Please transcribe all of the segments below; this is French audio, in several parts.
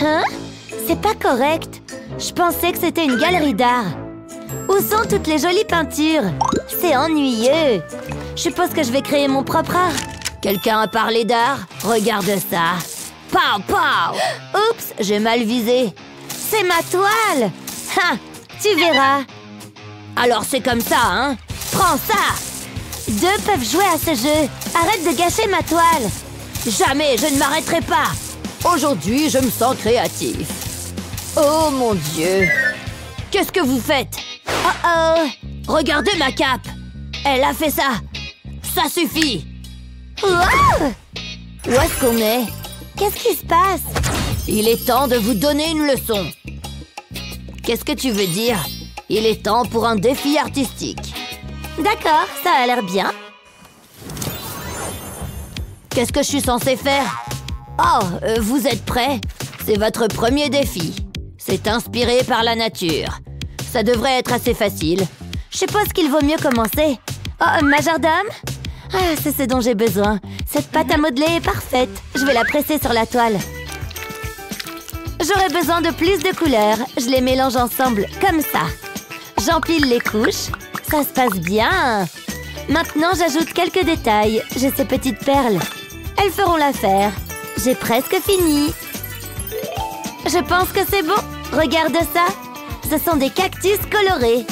Hein? C'est pas correct. Je pensais que c'était une galerie d'art. Où sont toutes les jolies peintures? C'est ennuyeux. Je suppose que je vais créer mon propre art. Quelqu'un a parlé d'art? Regarde ça. Pow, pow! Oups, j'ai mal visé. C'est ma toile! Ha! Tu verras. Alors c'est comme ça, hein? Prends ça! Deux peuvent jouer à ce jeu. Arrête de gâcher ma toile. Jamais, je ne m'arrêterai pas. Aujourd'hui, je me sens créatif. Oh mon Dieu! Qu'est-ce que vous faites? Oh oh! Regardez ma cape! Elle a fait ça! Ça suffit! Wow! Où est-ce qu'on est? Qu'est-ce qui se passe? Il est temps de vous donner une leçon. Qu'est-ce que tu veux dire? Il est temps pour un défi artistique. D'accord, ça a l'air bien. Qu'est-ce que je suis censée faire? Oh, vous êtes prêts? C'est votre premier défi. C'est inspiré par la nature. Ça devrait être assez facile. Je suppose qu'il vaut mieux commencer. Oh, majordome? Ah, c'est ce dont j'ai besoin. Cette pâte à modeler est parfaite. Je vais la presser sur la toile. J'aurai besoin de plus de couleurs. Je les mélange ensemble, comme ça. J'empile les couches. Ça se passe bien. Maintenant, j'ajoute quelques détails. J'ai ces petites perles. Elles feront l'affaire. J'ai presque fini. Je pense que c'est bon. Regarde ça. Ce sont des cactus colorés.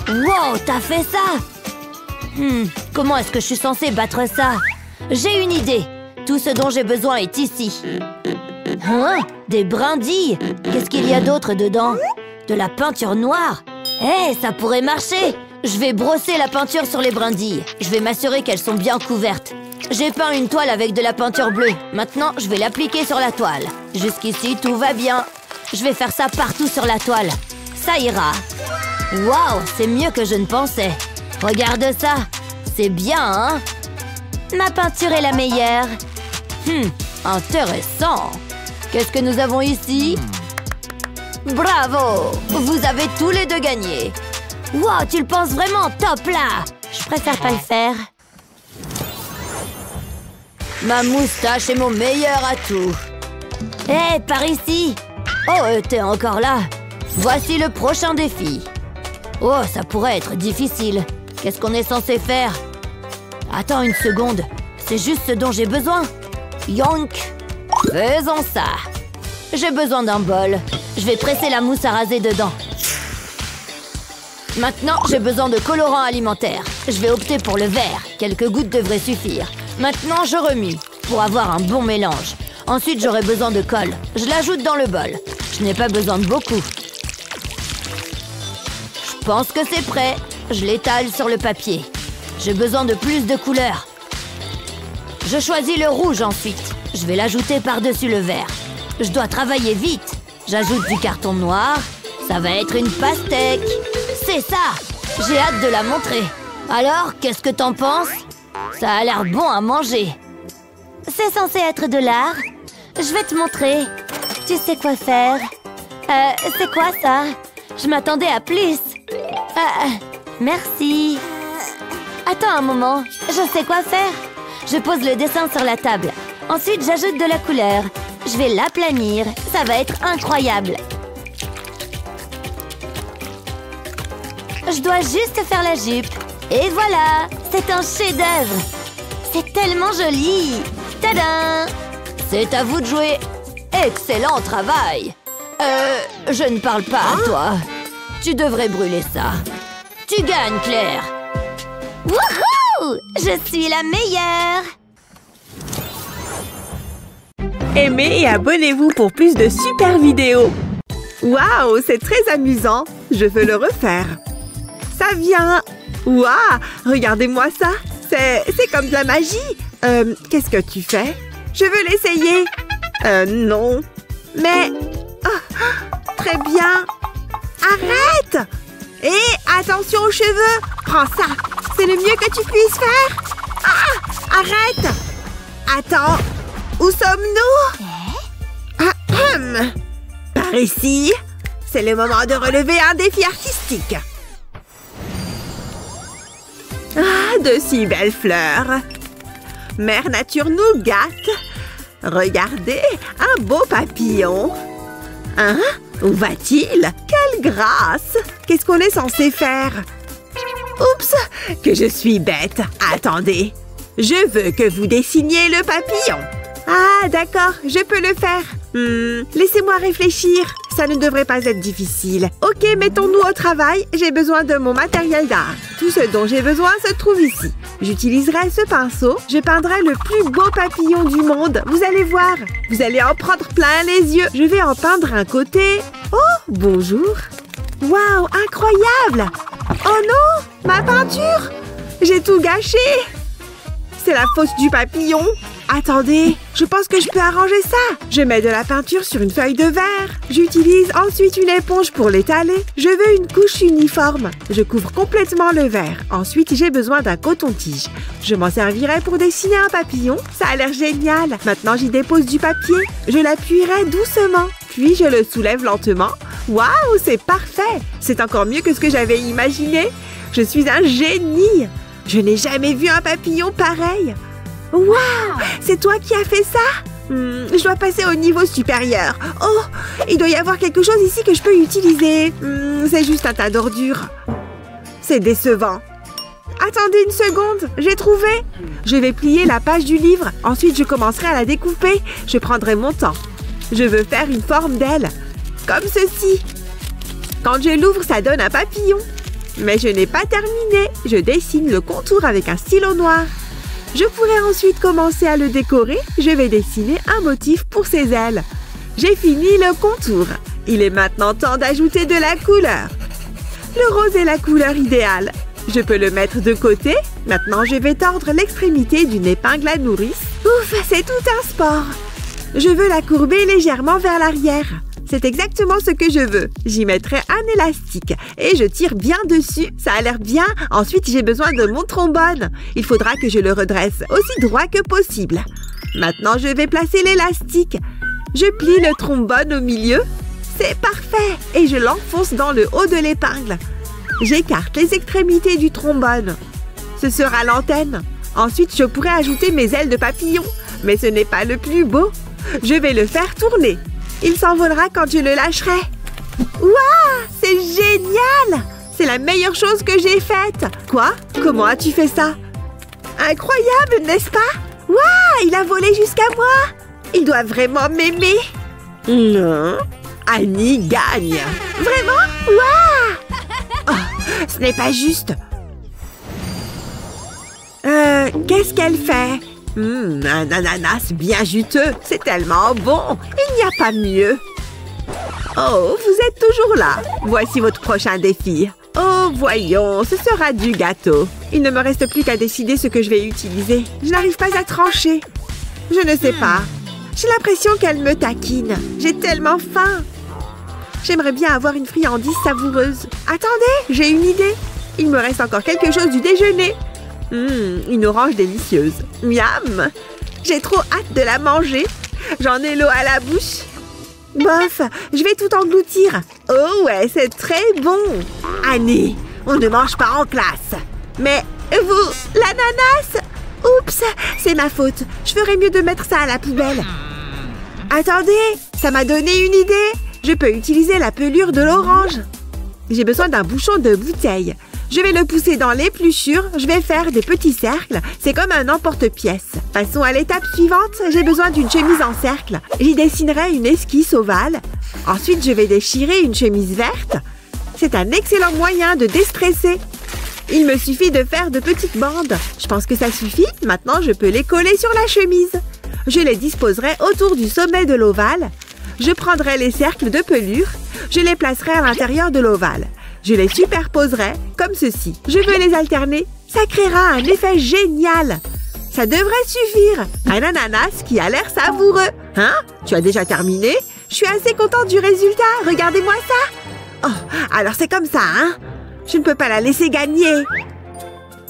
Wow, t'as fait ça? Comment est-ce que je suis censée battre ça? J'ai une idée. Tout ce dont j'ai besoin est ici. Hein? Des brindilles? Qu'est-ce qu'il y a d'autre dedans? De la peinture noire? Hé, ça pourrait marcher! Je vais brosser la peinture sur les brindilles. Je vais m'assurer qu'elles sont bien couvertes. J'ai peint une toile avec de la peinture bleue. Maintenant, je vais l'appliquer sur la toile. Jusqu'ici, tout va bien. Je vais faire ça partout sur la toile. Ça ira. Waouh, c'est mieux que je ne pensais. Regarde ça. C'est bien, hein? Ma peinture est la meilleure. Intéressant. Qu'est-ce que nous avons ici? Bravo! Vous avez tous les deux gagné. Wow, tu le penses vraiment top, là! Je préfère pas le faire. Ma moustache est mon meilleur atout. Hé, par ici! Oh, t'es encore là? Voici le prochain défi. Oh, ça pourrait être difficile. Qu'est-ce qu'on est censé faire? Attends une seconde. C'est juste ce dont j'ai besoin. Yonk! Faisons ça. J'ai besoin d'un bol. Je vais presser la mousse à raser dedans. Maintenant, j'ai besoin de colorant alimentaire. Je vais opter pour le vert. Quelques gouttes devraient suffire. Maintenant, je remue pour avoir un bon mélange. Ensuite, j'aurai besoin de colle. Je l'ajoute dans le bol. Je n'ai pas besoin de beaucoup. Je pense que c'est prêt. Je l'étale sur le papier. J'ai besoin de plus de couleurs. Je choisis le rouge ensuite. Je vais l'ajouter par-dessus le vert. Je dois travailler vite. J'ajoute du carton noir. Ça va être une pastèque. C'est ça! J'ai hâte de la montrer. Alors, qu'est-ce que t'en penses? Ça a l'air bon à manger. C'est censé être de l'art. Je vais te montrer. Tu sais quoi faire. C'est quoi ça? Je m'attendais à plus. Merci. Attends un moment. Je sais quoi faire. Je pose le dessin sur la table. Ensuite, j'ajoute de la couleur. Je vais l'aplanir. Ça va être incroyable. Je dois juste faire la jupe. Et voilà! C'est un chef-d'œuvre. C'est tellement joli. Tadam! C'est à vous de jouer. Excellent travail. Je ne parle pas à toi. Tu devrais brûler ça. Tu gagnes, Claire. Wouhou! Je suis la meilleure. Aimez et abonnez-vous pour plus de super vidéos. Waouh, c'est très amusant. Je veux le refaire. Ça vient. Waouh, regardez-moi ça. C'est comme de la magie. Qu'est-ce que tu fais? Je veux l'essayer. Non. Mais... oh, très bien. Arrête! Et attention aux cheveux. Prends ça. C'est le mieux que tu puisses faire. Ah! Arrête! Attends. Où sommes-nous? Par ici. C'est le moment de relever un défi artistique. Ah, de si belles fleurs. Mère Nature nous gâte. Regardez, un beau papillon. Hein? Où va-t-il? Quelle grâce! Qu'est-ce qu'on est censé faire? Oups! Que je suis bête! Attendez! Je veux que vous dessiniez le papillon! Ah, d'accord, je peux le faire! Laissez-moi réfléchir! Ça ne devrait pas être difficile. Ok, mettons-nous au travail. J'ai besoin de mon matériel d'art. Tout ce dont j'ai besoin se trouve ici. J'utiliserai ce pinceau. Je peindrai le plus beau papillon du monde. Vous allez voir. Vous allez en prendre plein les yeux. Je vais en peindre un côté. Oh, bonjour. Waouh, incroyable! Oh non, ma peinture! J'ai tout gâché! C'est la faute du papillon. Attendez, je pense que je peux arranger ça. Je mets de la peinture sur une feuille de verre. J'utilise ensuite une éponge pour l'étaler. Je veux une couche uniforme. Je couvre complètement le verre. Ensuite, j'ai besoin d'un coton-tige. Je m'en servirai pour dessiner un papillon. Ça a l'air génial. Maintenant, j'y dépose du papier. Je l'appuierai doucement. Puis, je le soulève lentement. Waouh, c'est parfait! C'est encore mieux que ce que j'avais imaginé. Je suis un génie. Je n'ai jamais vu un papillon pareil. Waouh! C'est toi qui as fait ça? Je dois passer au niveau supérieur. Oh! Il doit y avoir quelque chose ici que je peux utiliser. C'est juste un tas d'ordures. C'est décevant. Attendez une seconde, j'ai trouvé. Je vais plier la page du livre. Ensuite, je commencerai à la découper. Je prendrai mon temps. Je veux faire une forme d'aile. Comme ceci. Quand je l'ouvre, ça donne un papillon. Mais je n'ai pas terminé. Je dessine le contour avec un stylo noir. Je pourrais ensuite commencer à le décorer. Je vais dessiner un motif pour ses ailes. J'ai fini le contour. Il est maintenant temps d'ajouter de la couleur. Le rose est la couleur idéale. Je peux le mettre de côté. Maintenant, je vais tordre l'extrémité d'une épingle à nourrice. Ouf, c'est tout un sport. Je veux la courber légèrement vers l'arrière. C'est exactement ce que je veux. J'y mettrai un élastique et je tire bien dessus. Ça a l'air bien. Ensuite, j'ai besoin de mon trombone. Il faudra que je le redresse aussi droit que possible. Maintenant, je vais placer l'élastique. Je plie le trombone au milieu. C'est parfait. Et je l'enfonce dans le haut de l'épingle. J'écarte les extrémités du trombone. Ce sera l'antenne. Ensuite, je pourrai ajouter mes ailes de papillon. Mais ce n'est pas le plus beau. Je vais le faire tourner. Il s'envolera quand je le lâcherai. Waouh! C'est génial! C'est la meilleure chose que j'ai faite. Quoi? Comment as-tu fait ça? Incroyable, n'est-ce pas? Waouh! Il a volé jusqu'à moi. Il doit vraiment m'aimer. Non. Annie gagne. Vraiment? Waouh! Oh, ce n'est pas juste. Qu'est-ce qu'elle fait? Un ananas bien juteux. C'est tellement bon. Il n'y a pas mieux. Oh, vous êtes toujours là. Voici votre prochain défi. Oh, voyons, ce sera du gâteau. Il ne me reste plus qu'à décider ce que je vais utiliser. Je n'arrive pas à trancher. Je ne sais pas. J'ai l'impression qu'elle me taquine. J'ai tellement faim. J'aimerais bien avoir une friandise savoureuse. Attendez, j'ai une idée. Il me reste encore quelque chose du déjeuner. Une orange délicieuse. Miam! J'ai trop hâte de la manger. J'en ai l'eau à la bouche. Bof, je vais tout engloutir. Oh ouais, c'est très bon. Annie, on ne mange pas en classe. Mais vous, l'ananas? Oups, c'est ma faute. Je ferais mieux de mettre ça à la poubelle. Attendez, ça m'a donné une idée. Je peux utiliser la pelure de l'orange. J'ai besoin d'un bouchon de bouteille. Je vais le pousser dans l'épluchure. Je vais faire des petits cercles. C'est comme un emporte-pièce. Passons à l'étape suivante. J'ai besoin d'une chemise en cercle. J'y dessinerai une esquisse ovale. Ensuite, je vais déchirer une chemise verte. C'est un excellent moyen de déstresser. Il me suffit de faire de petites bandes. Je pense que ça suffit. Maintenant, je peux les coller sur la chemise. Je les disposerai autour du sommet de l'ovale. Je prendrai les cercles de pelure. Je les placerai à l'intérieur de l'ovale. Je les superposerai comme ceci. Je veux les alterner. Ça créera un effet génial. Ça devrait suffire. Un ananas qui a l'air savoureux. Hein? Tu as déjà terminé? Je suis assez contente du résultat. Regardez-moi ça. Oh, alors c'est comme ça, hein? Je ne peux pas la laisser gagner.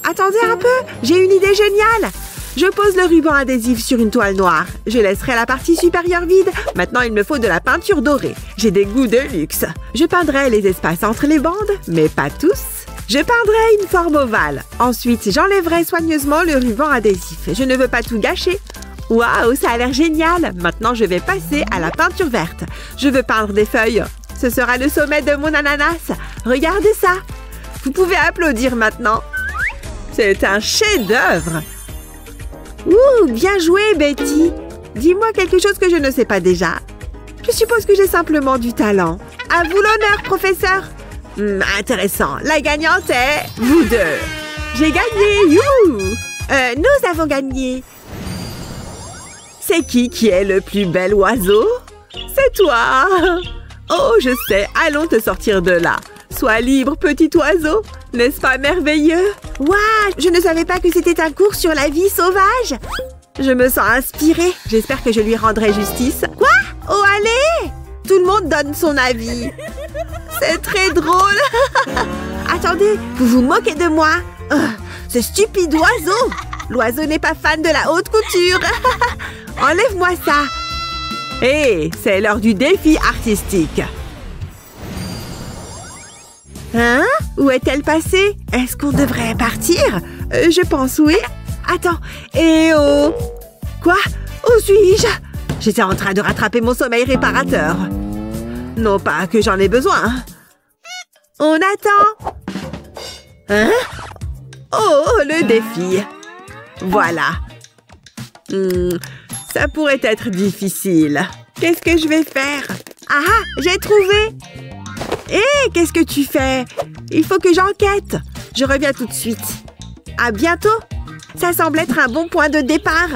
Attendez un peu. J'ai une idée géniale. Je pose le ruban adhésif sur une toile noire. Je laisserai la partie supérieure vide. Maintenant, il me faut de la peinture dorée. J'ai des goûts de luxe. Je peindrai les espaces entre les bandes, mais pas tous. Je peindrai une forme ovale. Ensuite, j'enlèverai soigneusement le ruban adhésif. Je ne veux pas tout gâcher. Waouh, ça a l'air génial! Maintenant, je vais passer à la peinture verte. Je veux peindre des feuilles. Ce sera le sommet de mon ananas. Regardez ça! Vous pouvez applaudir maintenant. C'est un chef-d'œuvre. Ouh, bien joué, Betty. Dis-moi quelque chose que je ne sais pas déjà. Je suppose que j'ai simplement du talent. À vous l'honneur, professeur. Intéressant. La gagnante est vous deux. J'ai gagné. Youhou! Nous avons gagné. C'est qui est le plus bel oiseau? C'est toi! Oh, je sais, allons te sortir de là. Sois libre, petit oiseau. N'est-ce pas merveilleux? Waouh, je ne savais pas que c'était un cours sur la vie sauvage. Je me sens inspirée. J'espère que je lui rendrai justice. Quoi? Oh, allez! Tout le monde donne son avis. C'est très drôle. Attendez, vous vous moquez de moi? Ce stupide oiseau! L'oiseau n'est pas fan de la haute couture. Enlève-moi ça. Hé, c'est l'heure du défi artistique. Hein? Où est-elle passée? Est-ce qu'on devrait partir? Je pense oui. Attends. Eh oh! Quoi? Où suis-je? J'étais en train de rattraper mon sommeil réparateur. Non pas que j'en ai besoin. On attend. Hein? Oh, le défi. Voilà. Ça pourrait être difficile. Qu'est-ce que je vais faire? Ah, j'ai trouvé! Hé, qu'est-ce que tu fais? Il faut que j'enquête. Je reviens tout de suite. À bientôt. Ça semble être un bon point de départ.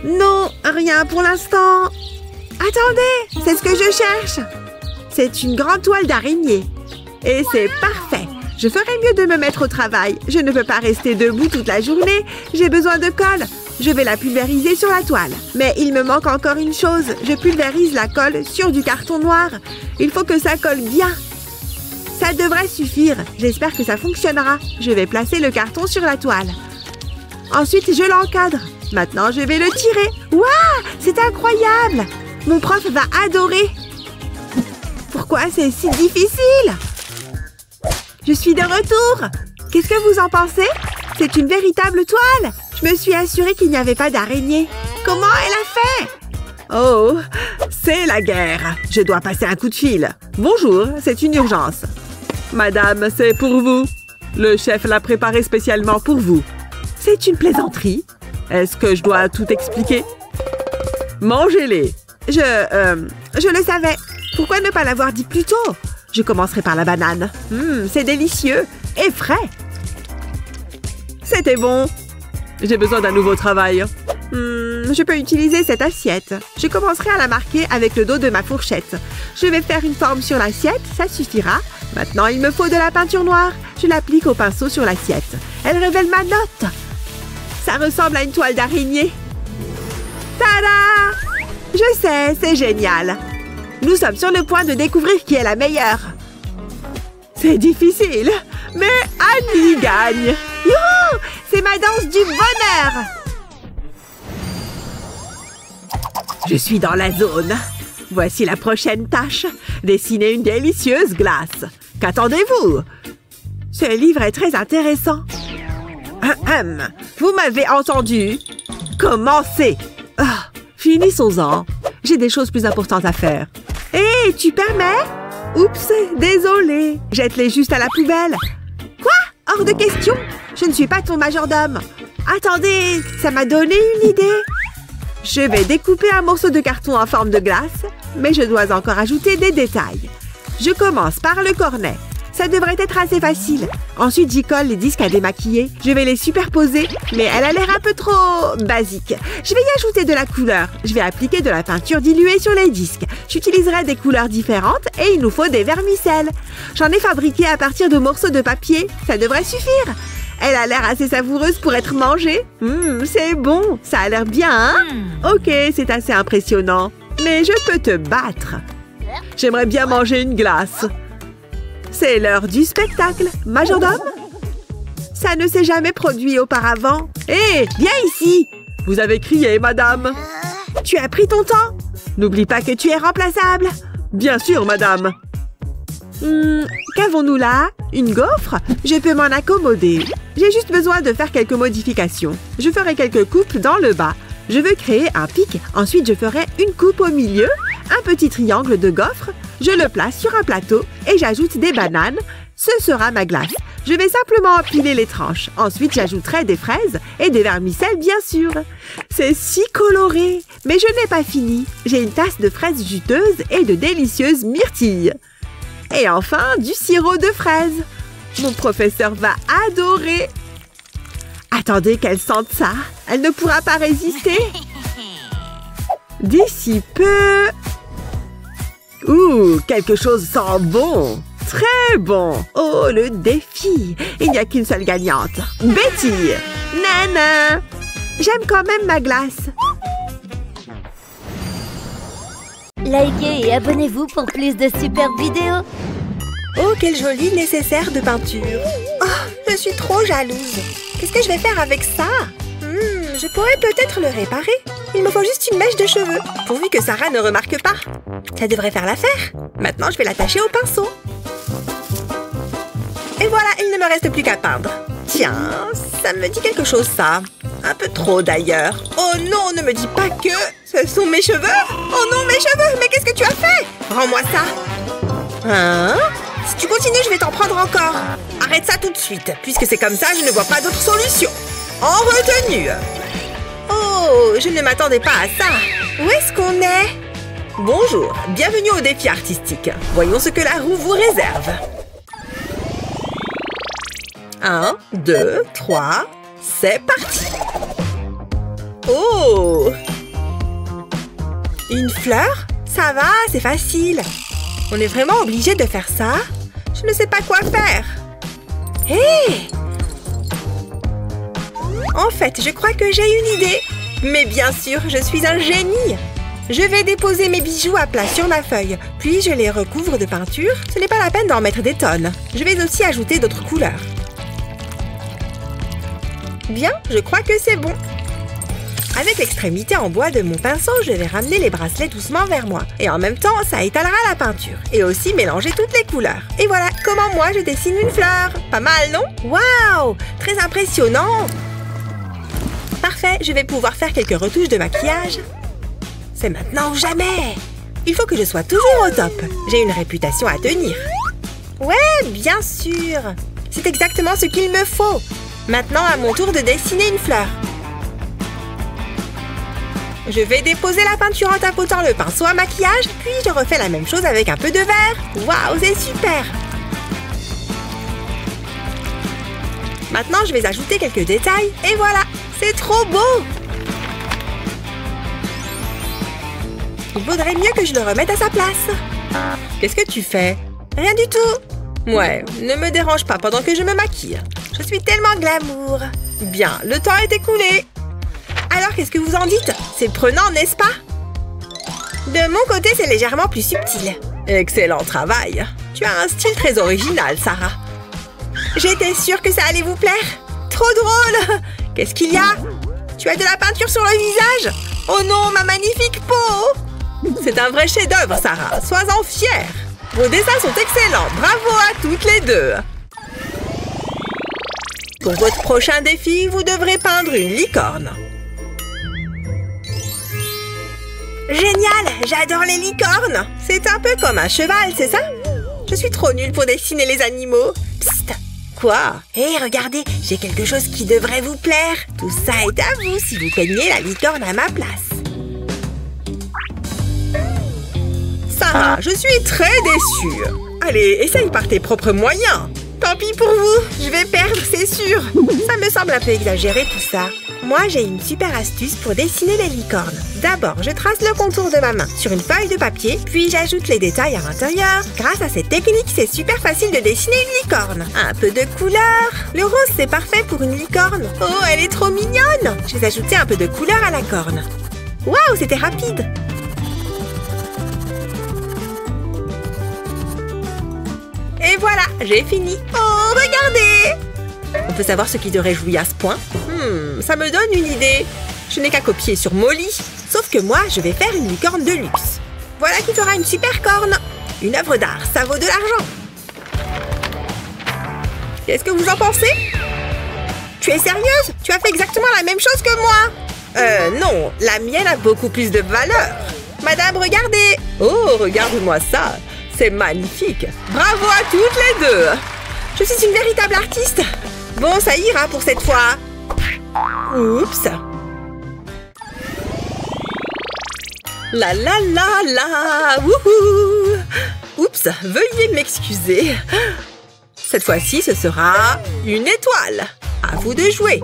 Non, rien pour l'instant. Attendez, c'est ce que je cherche. C'est une grande toile d'araignée. Et c'est parfait. Je ferais mieux de me mettre au travail. Je ne peux pas rester debout toute la journée. J'ai besoin de colle. Je vais la pulvériser sur la toile. Mais il me manque encore une chose. Je pulvérise la colle sur du carton noir. Il faut que ça colle bien. Ça devrait suffire. J'espère que ça fonctionnera. Je vais placer le carton sur la toile. Ensuite, je l'encadre. Maintenant, je vais le tirer. Waouh! C'est incroyable! Mon prof va adorer. Pourquoi c'est si difficile? Je suis de retour. Qu'est-ce que vous en pensez? C'est une véritable toile. Je me suis assurée qu'il n'y avait pas d'araignée. Comment elle a fait? Oh, c'est la guerre. Je dois passer un coup de fil. Bonjour, c'est une urgence. Madame, c'est pour vous. Le chef l'a préparé spécialement pour vous. C'est une plaisanterie. Est-ce que je dois tout expliquer? Mangez-les. Je le savais. Pourquoi ne pas l'avoir dit plus tôt? Je commencerai par la banane. C'est délicieux et frais. C'était bon. J'ai besoin d'un nouveau travail. Je peux utiliser cette assiette. Je commencerai à la marquer avec le dos de ma fourchette. Je vais faire une forme sur l'assiette, ça suffira. Maintenant, il me faut de la peinture noire. Je l'applique au pinceau sur l'assiette. Elle révèle ma note. Ça ressemble à une toile d'araignée. Tada! Je sais, c'est génial. Nous sommes sur le point de découvrir qui est la meilleure. C'est difficile, mais Annie gagne. Youhou! C'est ma danse du bonheur. Je suis dans la zone. Voici la prochaine tâche. Dessiner une délicieuse glace. Qu'attendez-vous? Ce livre est très intéressant. Vous m'avez entendu? Commencez. Finissons-en. J'ai des choses plus importantes à faire. Hé, tu permets? Oups, désolée. Jette-les juste à la poubelle. Quoi? Hors de question. Je ne suis pas ton majordome. Attendez, ça m'a donné une idée. Je vais découper un morceau de carton en forme de glace, mais je dois encore ajouter des détails. Je commence par le cornet. Ça devrait être assez facile. Ensuite, j'y colle les disques à démaquiller. Je vais les superposer, mais elle a l'air un peu trop basique. Je vais y ajouter de la couleur. Je vais appliquer de la peinture diluée sur les disques. J'utiliserai des couleurs différentes et il nous faut des vermicelles. J'en ai fabriqué à partir de morceaux de papier. Ça devrait suffire. Elle a l'air assez savoureuse pour être mangée. C'est bon. Ça a l'air bien, hein? Ok, c'est assez impressionnant. Mais je peux te battre. J'aimerais bien manger une glace. C'est l'heure du spectacle. Majordome? Ça ne s'est jamais produit auparavant. Hé, viens ici! Vous avez crié, madame. Tu as pris ton temps. N'oublie pas que tu es remplaçable. Bien sûr, madame. Qu'avons-nous là? Une gaufre? Je peux m'en accommoder. J'ai juste besoin de faire quelques modifications. Je ferai quelques coupes dans le bas. Je veux créer un pic. Ensuite, je ferai une coupe au milieu, un petit triangle de gaufre. Je le place sur un plateau et j'ajoute des bananes. Ce sera ma glace. Je vais simplement empiler les tranches. Ensuite, j'ajouterai des fraises et des vermicelles, bien sûr. C'est si coloré. Mais je n'ai pas fini. J'ai une tasse de fraises juteuses et de délicieuses myrtilles. Et enfin, du sirop de fraises. Mon professeur va adorer. Attendez qu'elle sente ça. Elle ne pourra pas résister. D'ici peu. Ouh, quelque chose sent bon. Très bon. Oh, le défi. Il n'y a qu'une seule gagnante. Betty. Nana. J'aime quand même ma glace. Likez et abonnez-vous pour plus de super vidéos. Oh, quel joli nécessaire de peinture. Oh, je suis trop jalouse. Qu'est-ce que je vais faire avec ça? Je pourrais peut-être le réparer. Il me faut juste une mèche de cheveux, pourvu que Sarah ne remarque pas. Ça devrait faire l'affaire. Maintenant, je vais l'attacher au pinceau. Et voilà, il ne me reste plus qu'à peindre. Tiens, ça me dit quelque chose, ça. Un peu trop, d'ailleurs. Oh non, ne me dis pas que ce sont mes cheveux. Oh non, mes cheveux. Mais qu'est-ce que tu as fait? Rends-moi ça. Hein? Si tu continues, je vais t'en prendre encore. Arrête ça tout de suite. Puisque c'est comme ça, je ne vois pas d'autre solution. En retenue. Oh, je ne m'attendais pas à ça. Où est-ce qu'on est? Bonjour, bienvenue au défi artistique. Voyons ce que la roue vous réserve. 1, 2, 3, c'est parti. Oh! Une fleur? Ça va, c'est facile. On est vraiment obligé de faire ça? Je ne sais pas quoi faire. Hé! En fait, je crois que j'ai une idée. Mais bien sûr, je suis un génie. Je vais déposer mes bijoux à plat sur ma feuille, puis je les recouvre de peinture. Ce n'est pas la peine d'en mettre des tonnes. Je vais aussi ajouter d'autres couleurs. Bien, je crois que c'est bon. Avec l'extrémité en bois de mon pinceau, je vais ramener les bracelets doucement vers moi. Et en même temps, ça étalera la peinture. Et aussi mélanger toutes les couleurs. Et voilà comment moi je dessine une fleur. Pas mal, non? Waouh! Très impressionnant! Parfait, je vais pouvoir faire quelques retouches de maquillage. C'est maintenant ou jamais! Il faut que je sois toujours au top. J'ai une réputation à tenir. Ouais, bien sûr! C'est exactement ce qu'il me faut. Maintenant, à mon tour de dessiner une fleur. Je vais déposer la peinture en tapotant le pinceau à maquillage, puis je refais la même chose avec un peu de vert. Waouh, c'est super! Maintenant, je vais ajouter quelques détails, et voilà! C'est trop beau! Il vaudrait mieux que je le remette à sa place. Qu'est-ce que tu fais? Rien du tout. Ouais, ne me dérange pas pendant que je me maquille. Je suis tellement glamour. Bien, le temps est écoulé. Alors, qu'est-ce que vous en dites? C'est prenant, n'est-ce pas? De mon côté, c'est légèrement plus subtil. Excellent travail. Tu as un style très original, Sarah. J'étais sûre que ça allait vous plaire. Trop drôle! Qu'est-ce qu'il y a? Tu as de la peinture sur le visage? Oh non, ma magnifique peau! C'est un vrai chef-d'œuvre, Sarah. Sois-en fière. Vos dessins sont excellents. Bravo à toutes les deux. Pour votre prochain défi, vous devrez peindre une licorne. Génial! J'adore les licornes! C'est un peu comme un cheval, c'est ça? Je suis trop nulle pour dessiner les animaux. Psst! Quoi? Hé, regardez, j'ai quelque chose qui devrait vous plaire. Tout ça est à vous si vous peignez la licorne à ma place. Sarah, je suis très déçue. Allez, essaye par tes propres moyens. Tant pis pour vous, je vais perdre, c'est sûr. Ça me semble un peu exagéré tout ça. Moi, j'ai une super astuce pour dessiner les licornes. D'abord, je trace le contour de ma main sur une feuille de papier, puis j'ajoute les détails à l'intérieur. Grâce à cette technique, c'est super facile de dessiner une licorne. Un peu de couleur. Le rose, c'est parfait pour une licorne. Oh, elle est trop mignonne. Je vais ajouter un peu de couleur à la corne. Waouh, c'était rapide. Et voilà, j'ai fini. Oh, regardez! On peut savoir ce qui te réjouit à ce point? Ça me donne une idée. Je n'ai qu'à copier sur Molly. Sauf que moi, je vais faire une licorne de luxe. Voilà qui fera une super corne. Une œuvre d'art, ça vaut de l'argent. Qu'est-ce que vous en pensez? Tu es sérieuse? Tu as fait exactement la même chose que moi. Non, la mienne a beaucoup plus de valeur. Madame, regardez. Oh, regarde-moi ça. C'est magnifique. Bravo à toutes les deux. Je suis une véritable artiste. Bon, ça ira pour cette fois. Oups. La la la la. Wouhou. Oups, veuillez m'excuser. Cette fois-ci, ce sera une étoile. À vous de jouer.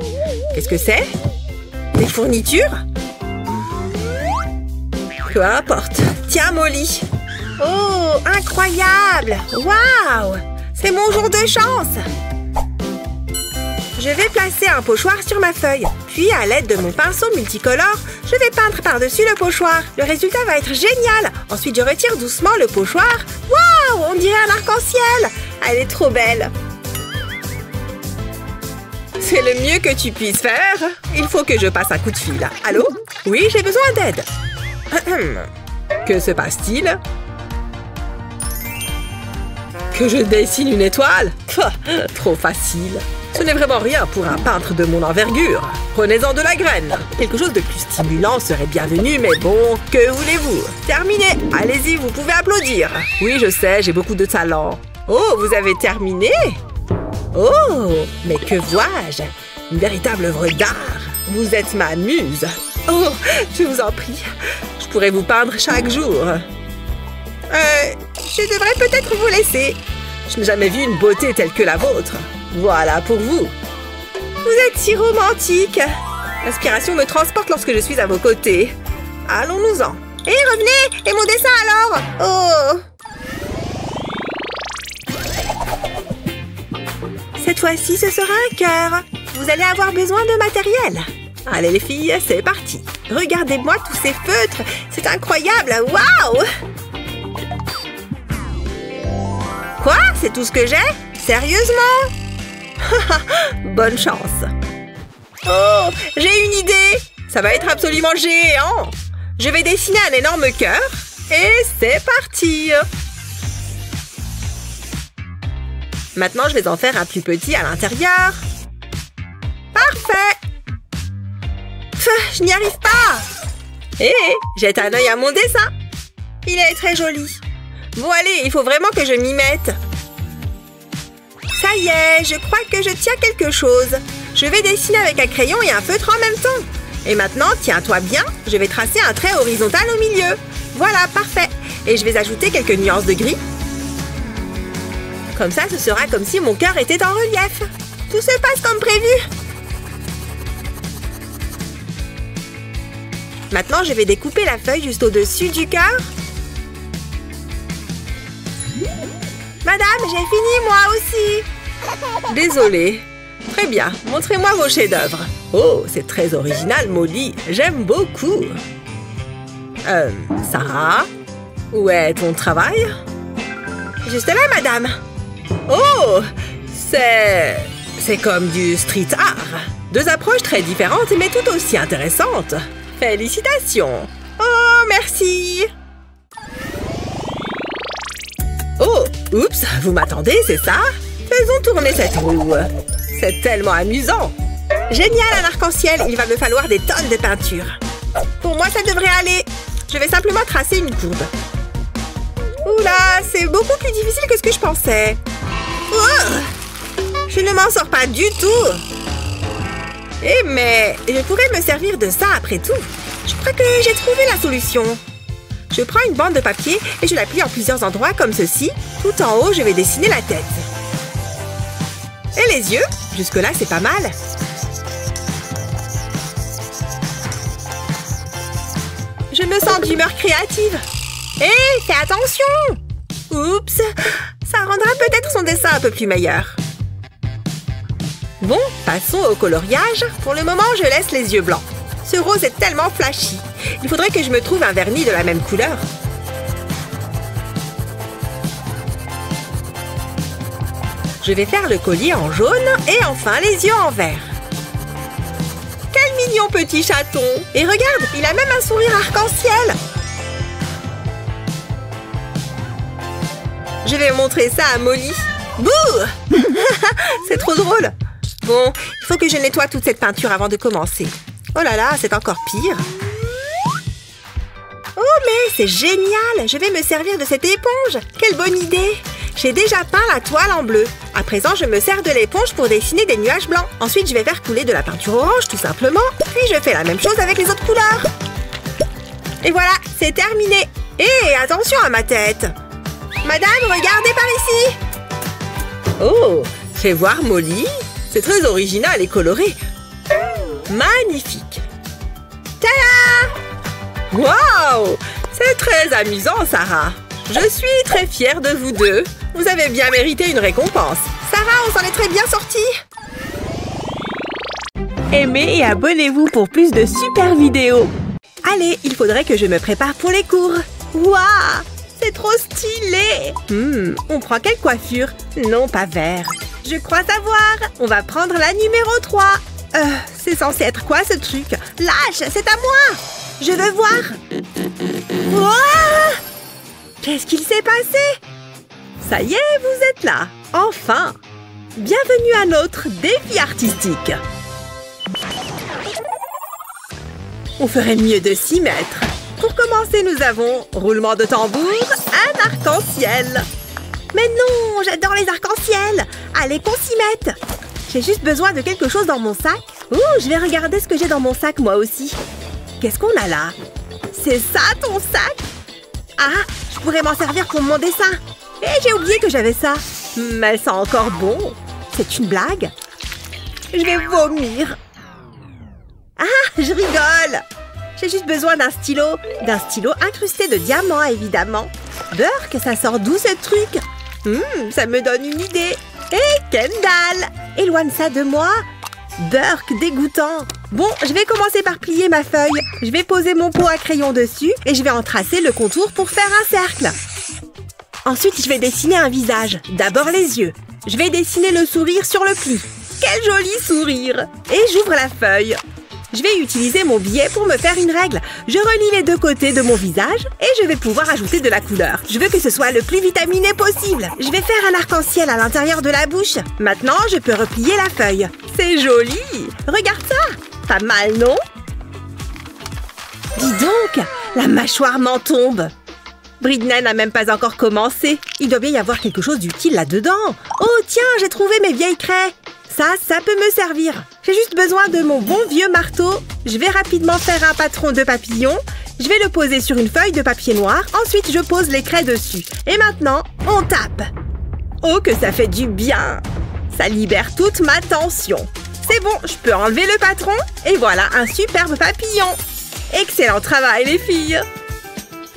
Qu'est-ce que c'est? Des fournitures? Peu importe. Tiens, Molly. Oh, incroyable! Waouh! C'est mon jour de chance! Je vais placer un pochoir sur ma feuille. Puis, à l'aide de mon pinceau multicolore, je vais peindre par-dessus le pochoir. Le résultat va être génial! Ensuite, je retire doucement le pochoir. Waouh! On dirait un arc-en-ciel! Elle est trop belle! C'est le mieux que tu puisses faire. Il faut que je passe un coup de fil. Allô? Oui, j'ai besoin d'aide. Que se passe-t-il? Que je dessine une étoile? Trop facile. Ce n'est vraiment rien pour un peintre de mon envergure. Prenez-en de la graine. Quelque chose de plus stimulant serait bienvenu, mais bon, que voulez-vous? Terminé. Allez-y, vous pouvez applaudir. Oui, je sais, j'ai beaucoup de talent. Oh, vous avez terminé? Oh, mais que vois-je? Une véritable œuvre d'art. Vous êtes ma muse. Oh, je vous en prie. Je pourrais vous peindre chaque jour. Je devrais peut-être vous laisser. Je n'ai jamais vu une beauté telle que la vôtre. Voilà pour vous. Vous êtes si romantique. L'inspiration me transporte lorsque je suis à vos côtés. Allons-nous-en. Hé, revenez! Et mon dessin alors? Oh! Cette fois-ci, ce sera un cœur. Vous allez avoir besoin de matériel. Allez les filles, c'est parti. Regardez-moi tous ces feutres. C'est incroyable. Waouh! Quoi? C'est tout ce que j'ai? Sérieusement? Bonne chance. Oh, j'ai une idée. Ça va être absolument géant. Je vais dessiner un énorme cœur. Et c'est parti. Maintenant, je vais en faire un plus petit à l'intérieur. Parfait. Je n'y arrive pas. Hé, jette un œil à mon dessin. Il est très joli. Bon, allez, il faut vraiment que je m'y mette. Ça y est, je crois que je tiens quelque chose. Je vais dessiner avec un crayon et un feutre en même temps. Et maintenant, tiens-toi bien, je vais tracer un trait horizontal au milieu. Voilà, parfait. Et je vais ajouter quelques nuances de gris. Comme ça, ce sera comme si mon cœur était en relief. Tout se passe comme prévu. Maintenant, je vais découper la feuille juste au-dessus du cœur. Madame, j'ai fini moi aussi. Désolée. Très bien, montrez-moi vos chefs-d'œuvre. Oh, c'est très original, Molly. J'aime beaucoup. Sarah, où est ton travail? Juste là, madame. Oh, c'est comme du street art. Deux approches très différentes, mais tout aussi intéressantes. Félicitations. Oh, merci. Oh, oups, vous m'attendez, c'est ça? Faisons tourner cette roue. C'est tellement amusant. Génial, un arc-en-ciel. Il va me falloir des tonnes de peinture. Pour moi, ça devrait aller. Je vais simplement tracer une courbe. Oula, c'est beaucoup plus difficile que ce que je pensais. Oh, je ne m'en sors pas du tout. Eh, mais je pourrais me servir de ça après tout. Je crois que j'ai trouvé la solution. Je prends une bande de papier et je la plie en plusieurs endroits comme ceci. Tout en haut, je vais dessiner la tête. Et les yeux? Jusque-là, c'est pas mal. Je me sens d'humeur créative. Hé, fais attention! Oups, ça rendra peut-être son dessin un peu plus meilleur. Bon, passons au coloriage. Pour le moment, je laisse les yeux blancs. Ce rose est tellement flashy. Il faudrait que je me trouve un vernis de la même couleur. Je vais faire le collier en jaune et enfin les yeux en vert. Quel mignon petit chaton! Et regarde, il a même un sourire arc-en-ciel. Je vais montrer ça à Molly. Bouh! C'est trop drôle. Bon, il faut que je nettoie toute cette peinture avant de commencer. Oh là là, c'est encore pire. Oh, mais c'est génial! Je vais me servir de cette éponge. Quelle bonne idée! J'ai déjà peint la toile en bleu. À présent, je me sers de l'éponge pour dessiner des nuages blancs. Ensuite, je vais faire couler de la peinture orange, tout simplement. Puis, je fais la même chose avec les autres couleurs. Et voilà, c'est terminé. Et attention à ma tête. Madame, regardez par ici. Oh, fais voir Molly. C'est très original et coloré. Magnifique. Tada! Waouh! C'est très amusant, Sarah. Je suis très fière de vous deux. Vous avez bien mérité une récompense. Sarah, on s'en est très bien sortis. Aimez et abonnez-vous pour plus de super vidéos. Allez, il faudrait que je me prépare pour les cours. Waouh! C'est trop stylé! On prend quelle coiffure? Non, pas vert. Je crois savoir. On va prendre la numéro 3. C'est censé être quoi ce truc? Lâche, c'est à moi! Je veux voir. Waouh! Qu'est-ce qu'il s'est passé? Ça y est, vous êtes là. Enfin! Bienvenue à notre défi artistique. On ferait mieux de s'y mettre. Pour commencer, nous avons roulement de tambour, un arc-en-ciel. Mais non, j'adore les arcs-en-ciel. Allez, qu'on s'y mette. J'ai juste besoin de quelque chose dans mon sac. Ouh, je vais regarder ce que j'ai dans mon sac, moi aussi. Qu'est-ce qu'on a là? C'est ça, ton sac? Ah, je pourrais m'en servir pour mon dessin. Et j'ai oublié que j'avais ça. Mais elle sent encore bon. C'est une blague? Je vais vomir. Ah, je rigole. J'ai juste besoin d'un stylo incrusté de diamants, évidemment. Burk, ça sort d'où ce truc? Ça me donne une idée. Hé, Kendall, éloigne ça de moi. Burk, dégoûtant. Bon, je vais commencer par plier ma feuille. Je vais poser mon pot à crayon dessus et je vais en tracer le contour pour faire un cercle. Ensuite, je vais dessiner un visage. D'abord les yeux. Je vais dessiner le sourire sur le pli. Quel joli sourire! Et j'ouvre la feuille. Je vais utiliser mon biais pour me faire une règle. Je relie les deux côtés de mon visage et je vais pouvoir ajouter de la couleur. Je veux que ce soit le plus vitaminé possible. Je vais faire un arc-en-ciel à l'intérieur de la bouche. Maintenant, je peux replier la feuille. C'est joli! Regarde ça! Pas mal, non? Dis donc, la mâchoire m'en tombe. Britney n'a même pas encore commencé. Il doit bien y avoir quelque chose d'utile là-dedans. Oh, tiens, j'ai trouvé mes vieilles craies. Ça peut me servir. J'ai juste besoin de mon bon vieux marteau. Je vais rapidement faire un patron de papillon. Je vais le poser sur une feuille de papier noir. Ensuite, je pose les craies dessus. Et maintenant, on tape. Oh, que ça fait du bien. Ça libère toute ma tension. C'est bon, je peux enlever le patron. Et voilà, un superbe papillon. Excellent travail, les filles.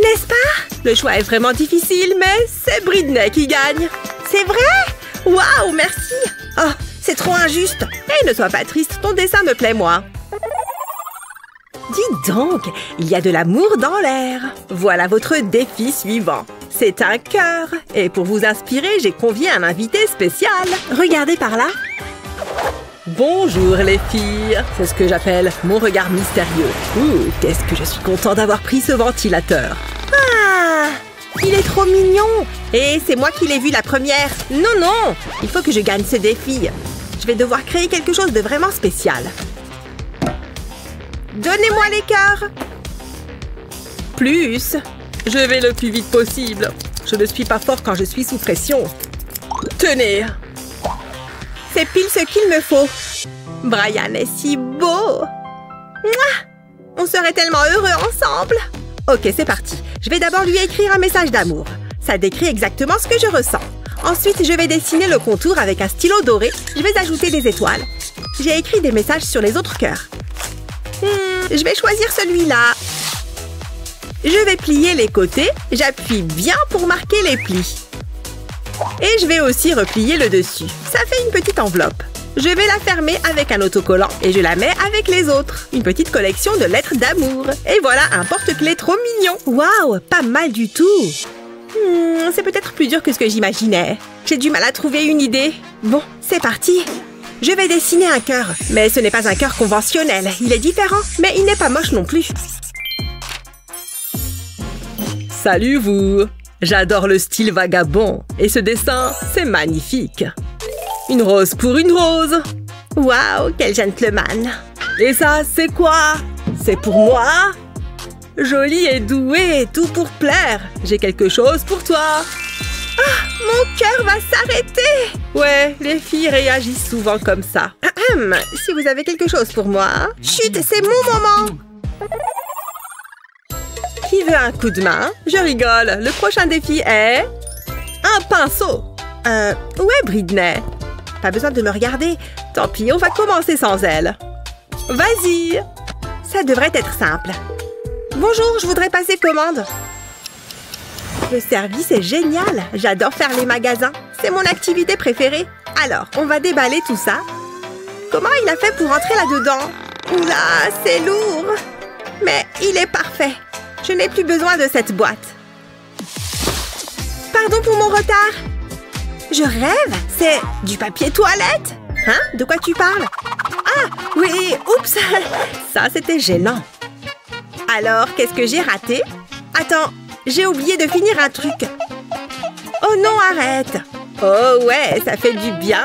N'est-ce pas? Le choix est vraiment difficile, mais c'est Britney qui gagne. C'est vrai? Waouh, merci. Oh, c'est trop injuste. Et ne sois pas triste, ton dessin me plaît, moi. Dis donc, il y a de l'amour dans l'air. Voilà votre défi suivant. C'est un cœur. Et pour vous inspirer, j'ai convié un invité spécial. Regardez par là. Bonjour les filles. C'est ce que j'appelle mon regard mystérieux. Ouh, qu'est-ce que je suis content d'avoir pris ce ventilateur. Ah, il est trop mignon. Et c'est moi qui l'ai vu la première. Non, non, il faut que je gagne ce défi. Je vais devoir créer quelque chose de vraiment spécial. Donnez-moi les cœurs. Plus. Je vais le plus vite possible. Je ne suis pas fort quand je suis sous pression. Tenez. C'est pile ce qu'il me faut. Brian est si beau. Mouah! On serait tellement heureux ensemble. Ok, c'est parti. Je vais d'abord lui écrire un message d'amour. Ça décrit exactement ce que je ressens. Ensuite, je vais dessiner le contour avec un stylo doré. Je vais ajouter des étoiles. J'ai écrit des messages sur les autres cœurs. Je vais choisir celui-là. Je vais plier les côtés. J'appuie bien pour marquer les plis. Et je vais aussi replier le dessus. Ça fait une petite enveloppe. Je vais la fermer avec un autocollant et je la mets avec les autres. Une petite collection de lettres d'amour. Et voilà un porte-clés trop mignon. Waouh, pas mal du tout. C'est peut-être plus dur que ce que j'imaginais. J'ai du mal à trouver une idée. Bon, c'est parti. Je vais dessiner un cœur. Mais ce n'est pas un cœur conventionnel. Il est différent, mais il n'est pas moche non plus. Salut vous! J'adore le style vagabond. Et ce dessin, c'est magnifique. Une rose pour une rose. Waouh, quel gentleman. Et ça, c'est quoi? C'est pour moi? Jolie et douée, tout pour plaire. J'ai quelque chose pour toi. Ah, mon cœur va s'arrêter. Ouais, les filles réagissent souvent comme ça. Si vous avez quelque chose pour moi... Chut, c'est mon moment. Qui veut un coup de main? Je rigole. Le prochain défi est... un pinceau. Où est Britney? Pas besoin de me regarder. Tant pis, on va commencer sans elle. Vas-y. Ça devrait être simple. Bonjour, je voudrais passer commande. Le service est génial. J'adore faire les magasins. C'est mon activité préférée. Alors, on va déballer tout ça. Comment il a fait pour entrer là-dedans? Oula, c'est lourd. Mais il est parfait. Je n'ai plus besoin de cette boîte. Pardon pour mon retard. Je rêve. C'est du papier toilette? Hein? De quoi tu parles? Ah, oui, oups. Ça, c'était gênant. Alors, qu'est-ce que j'ai raté? Attends, j'ai oublié de finir un truc. Oh non, arrête. Oh ouais, ça fait du bien.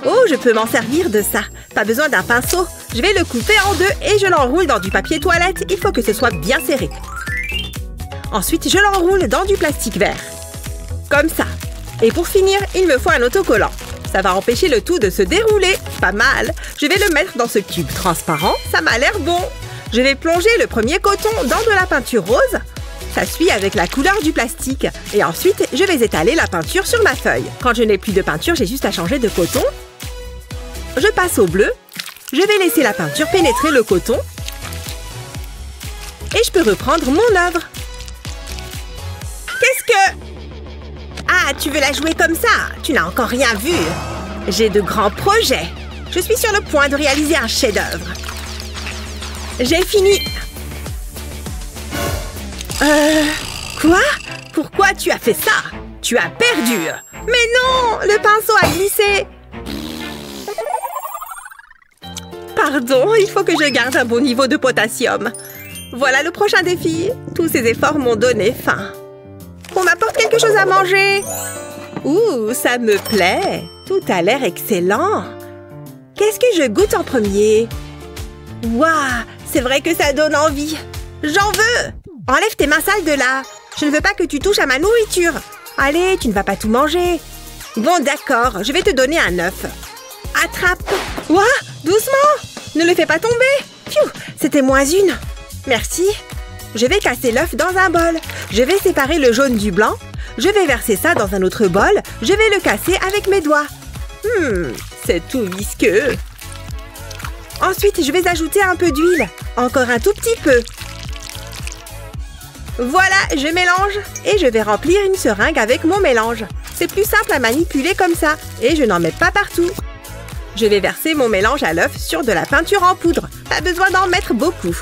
Oh, je peux m'en servir de ça. Pas besoin d'un pinceau. Je vais le couper en deux et je l'enroule dans du papier toilette. Il faut que ce soit bien serré. Ensuite, je l'enroule dans du plastique vert. Comme ça. Et pour finir, il me faut un autocollant. Ça va empêcher le tout de se dérouler. Pas mal. Je vais le mettre dans ce tube transparent. Ça m'a l'air bon. Je vais plonger le premier coton dans de la peinture rose. Ça suit avec la couleur du plastique. Et ensuite, je vais étaler la peinture sur ma feuille. Quand je n'ai plus de peinture, j'ai juste à changer de coton. Je passe au bleu. Je vais laisser la peinture pénétrer le coton. Et je peux reprendre mon œuvre. Qu'est-ce que... Ah, tu veux la jouer comme ça? Tu n'as encore rien vu. J'ai de grands projets. Je suis sur le point de réaliser un chef-d'œuvre. J'ai fini. Quoi? Pourquoi tu as fait ça? Tu as perdu. Mais non, le pinceau a glissé. Pardon, il faut que je garde un bon niveau de potassium. Voilà le prochain défi. Tous ces efforts m'ont donné faim. On m'apporte quelque chose à manger. Ouh, ça me plaît. Tout a l'air excellent. Qu'est-ce que je goûte en premier? Waouh, c'est vrai que ça donne envie. J'en veux. Enlève tes mains sales de là. Je ne veux pas que tu touches à ma nourriture. Allez, tu ne vas pas tout manger. Bon, d'accord, je vais te donner un œuf. Attrape. Ouah, doucement. Ne le fais pas tomber. Pfiou, c'était moins une. Merci. Je vais casser l'œuf dans un bol. Je vais séparer le jaune du blanc. Je vais verser ça dans un autre bol. Je vais le casser avec mes doigts. C'est tout visqueux. Ensuite, je vais ajouter un peu d'huile. Encore un tout petit peu. Voilà, je mélange. Et je vais remplir une seringue avec mon mélange. C'est plus simple à manipuler comme ça. Et je n'en mets pas partout. Je vais verser mon mélange à l'œuf sur de la peinture en poudre. Pas besoin d'en mettre beaucoup.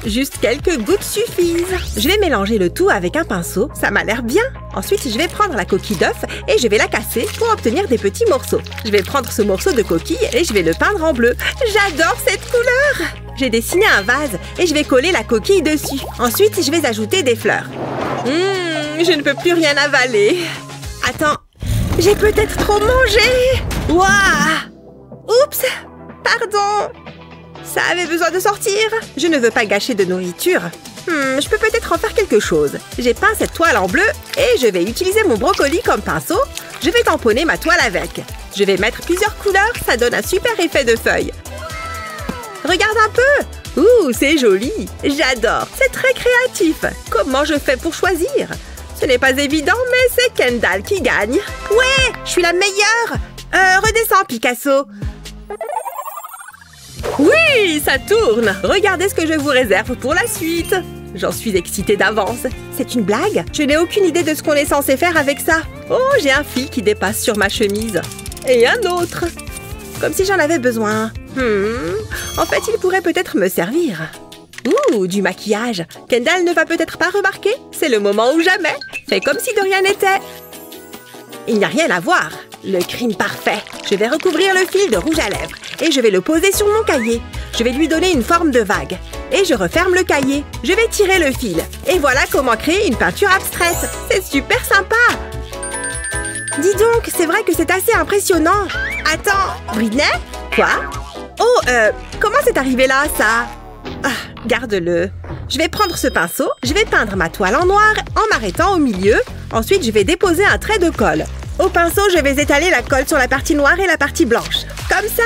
Juste quelques gouttes suffisent. Je vais mélanger le tout avec un pinceau. Ça m'a l'air bien. Ensuite, je vais prendre la coquille d'œuf et je vais la casser pour obtenir des petits morceaux. Je vais prendre ce morceau de coquille et je vais le peindre en bleu. J'adore cette couleur! J'ai dessiné un vase et je vais coller la coquille dessus. Ensuite, je vais ajouter des fleurs. Je ne peux plus rien avaler. Attends, j'ai peut-être trop mangé. Waouh! Oups! Pardon! Ça avait besoin de sortir. Je ne veux pas gâcher de nourriture. Je peux peut-être en faire quelque chose. J'ai peint cette toile en bleu et je vais utiliser mon brocoli comme pinceau. Je vais tamponner ma toile avec. Je vais mettre plusieurs couleurs, ça donne un super effet de feuille. Regarde un peu. Ouh, c'est joli. J'adore. C'est très créatif. Comment je fais pour choisir? Ce n'est pas évident, mais c'est Kendall qui gagne. Ouais, je suis la meilleure. Redescends, Picasso. Oui, ça tourne. Regardez ce que je vous réserve pour la suite. J'en suis excitée d'avance. C'est une blague? Je n'ai aucune idée de ce qu'on est censé faire avec ça. Oh, j'ai un fil qui dépasse sur ma chemise. Et un autre. Comme si j'en avais besoin. En fait, il pourrait peut-être me servir. Ouh, du maquillage. Kendall ne va peut-être pas remarquer. C'est le moment ou jamais. Fais comme si de rien n'était. Il n'y a rien à voir. Le crime parfait. Je vais recouvrir le fil de rouge à lèvres et je vais le poser sur mon cahier. Je vais lui donner une forme de vague. Et je referme le cahier. Je vais tirer le fil. Et voilà comment créer une peinture abstraite. C'est super sympa. Dis donc, c'est vrai que c'est assez impressionnant. Attends, Britney? Quoi? Oh, comment c'est arrivé là, ça? Ah, garde-le. Je vais prendre ce pinceau, je vais peindre ma toile en noir en m'arrêtant au milieu. Ensuite, je vais déposer un trait de colle. Au pinceau, je vais étaler la colle sur la partie noire et la partie blanche. Comme ça.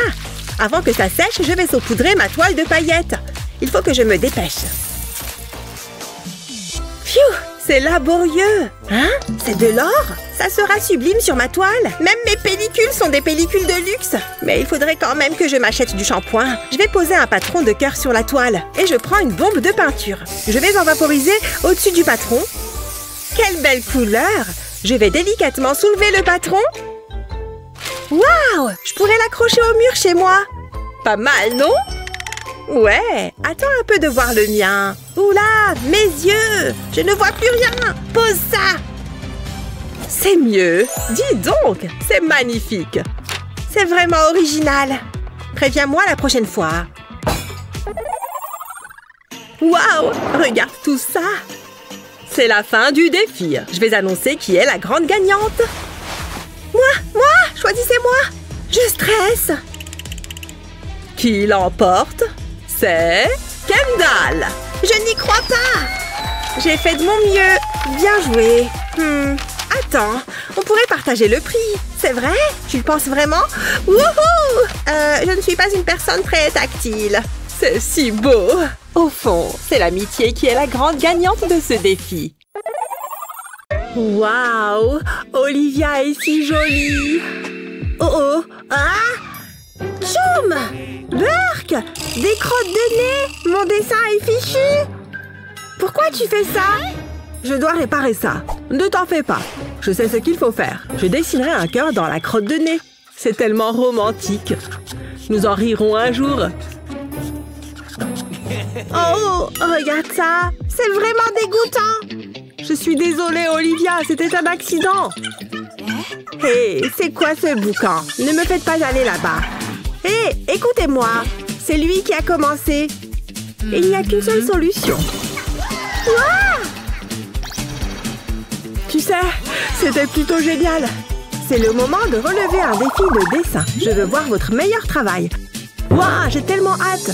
Avant que ça sèche, je vais saupoudrer ma toile de paillettes. Il faut que je me dépêche. Pfiou! C'est laborieux. Hein? C'est de l'or? Ça sera sublime sur ma toile. Même mes pellicules sont des pellicules de luxe. Mais il faudrait quand même que je m'achète du shampoing. Je vais poser un patron de cœur sur la toile. Et je prends une bombe de peinture. Je vais en vaporiser au-dessus du patron. Quelle belle couleur! Je vais délicatement soulever le patron. Waouh! Je pourrais l'accrocher au mur chez moi. Pas mal, non? Ouais, attends un peu de voir le mien. Oula, mes yeux! Je ne vois plus rien! Pose ça! C'est mieux! Dis donc, c'est magnifique! C'est vraiment original! Préviens-moi la prochaine fois! Waouh! Regarde tout ça! C'est la fin du défi! Je vais annoncer qui est la grande gagnante! Moi! Choisissez-moi! Je stresse! Qui l'emporte? C'est Kendall! Je n'y crois pas! J'ai fait de mon mieux! Bien joué! Attends, on pourrait partager le prix! C'est vrai? Tu le penses vraiment? Wouhou! Je ne suis pas une personne très tactile. C'est si beau! Au fond, c'est l'amitié qui est la grande gagnante de ce défi. Waouh! Olivia est si jolie! Oh! Ah! Tchoum! Burk! Des crottes de nez! Mon dessin est fichu! Pourquoi tu fais ça? Je dois réparer ça. Ne t'en fais pas. Je sais ce qu'il faut faire. Je dessinerai un cœur dans la crotte de nez. C'est tellement romantique. Nous en rirons un jour. Oh! Regarde ça! C'est vraiment dégoûtant! Je suis désolée, Olivia. C'était un accident. Hé, c'est quoi ce boucan? Ne me faites pas aller là-bas. Hé, écoutez-moi. C'est lui qui a commencé. Il n'y a qu'une seule solution. Ouah! Tu sais, c'était plutôt génial. C'est le moment de relever un défi de dessin. Je veux voir votre meilleur travail. Waouh, j'ai tellement hâte.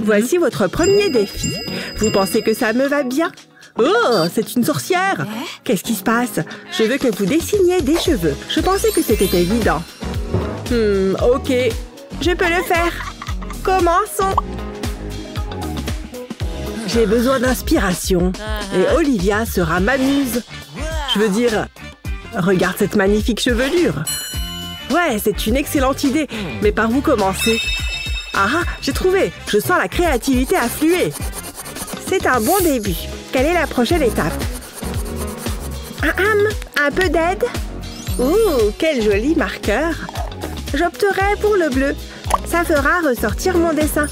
Voici votre premier défi. Vous pensez que ça me va bien? Oh, c'est une sorcière! Qu'est-ce qui se passe? Je veux que vous dessiniez des cheveux. Je pensais que c'était évident. Ok. Je peux le faire. Commençons. J'ai besoin d'inspiration. Et Olivia sera ma muse. Je veux dire, regarde cette magnifique chevelure. Ouais, c'est une excellente idée. Mais par où commencer? Ah, j'ai trouvé. Je sens la créativité affluer. C'est un bon début. Quelle est la prochaine étape? Un peu d'aide? Ouh, quel joli marqueur! J'opterai pour le bleu. Ça fera ressortir mon dessin.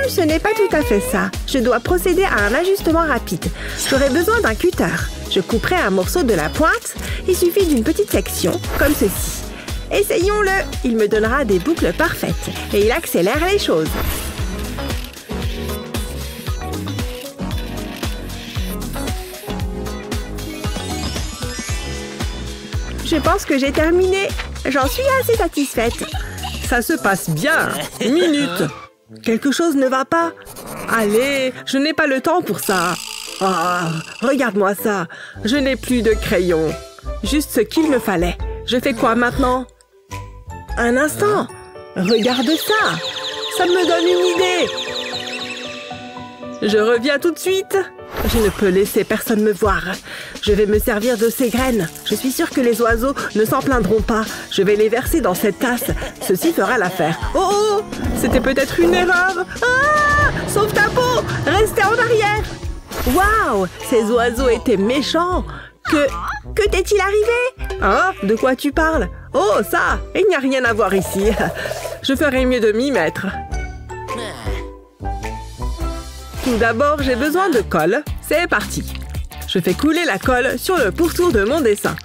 Ce n'est pas tout à fait ça. Je dois procéder à un ajustement rapide. J'aurai besoin d'un cutter. Je couperai un morceau de la pointe. Il suffit d'une petite section, comme ceci. Essayons-le. Il me donnera des boucles parfaites. Et il accélère les choses. Je pense que j'ai terminé. J'en suis assez satisfaite. Ça se passe bien. Minute. Quelque chose ne va pas. Allez, je n'ai pas le temps pour ça. Ah, regarde-moi ça. Je n'ai plus de crayon. Juste ce qu'il me fallait. Je fais quoi maintenant? Un instant. Regarde ça. Ça me donne une idée. Je reviens tout de suite. Je ne peux laisser personne me voir. Je vais me servir de ces graines. Je suis sûre que les oiseaux ne s'en plaindront pas. Je vais les verser dans cette tasse. Ceci fera l'affaire. Oh! C'était peut-être une erreur. Ah! Sauve ta peau! Restez en arrière! Waouh! Ces oiseaux étaient méchants. Que t'est-il arrivé? Hein? De quoi tu parles? Oh, ça! Il n'y a rien à voir ici. Je ferais mieux de m'y mettre. Tout d'abord, j'ai besoin de colle. C'est parti. Je fais couler la colle sur le pourtour de mon dessin.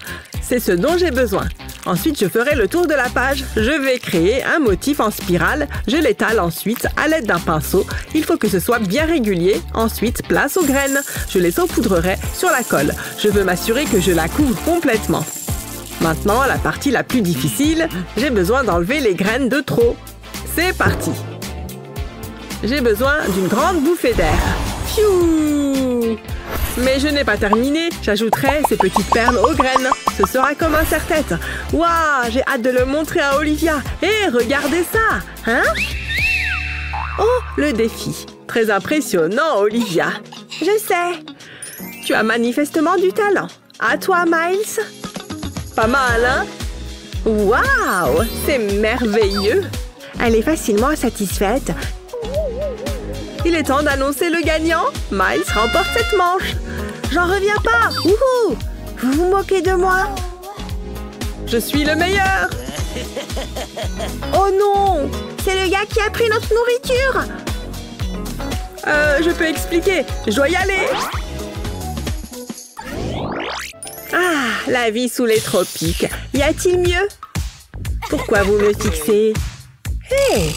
C'est ce dont j'ai besoin. Ensuite, je ferai le tour de la page. Je vais créer un motif en spirale. Je l'étale ensuite à l'aide d'un pinceau. Il faut que ce soit bien régulier. Ensuite, place aux graines. Je les saupoudrerai sur la colle. Je veux m'assurer que je la couvre complètement. Maintenant, la partie la plus difficile, j'ai besoin d'enlever les graines de trop. C'est parti. J'ai besoin d'une grande bouffée d'air. Pfiou! Mais je n'ai pas terminé. J'ajouterai ces petites perles aux graines. Ce sera comme un serre-tête. Waouh! J'ai hâte de le montrer à Olivia. Hé, regardez ça! Hein? Oh, le défi. Très impressionnant, Olivia. Je sais. Tu as manifestement du talent. À toi, Miles. Pas mal, hein? Waouh! C'est merveilleux. Elle est facilement satisfaite. Il est temps d'annoncer le gagnant. Miles remporte cette manche. J'en reviens pas. Wouhou! Vous vous moquez de moi? Je suis le meilleur. Oh non! C'est le gars qui a pris notre nourriture. Je peux expliquer. Je dois y aller. Ah, la vie sous les tropiques. Y a-t-il mieux? Pourquoi vous me fixez? Hé!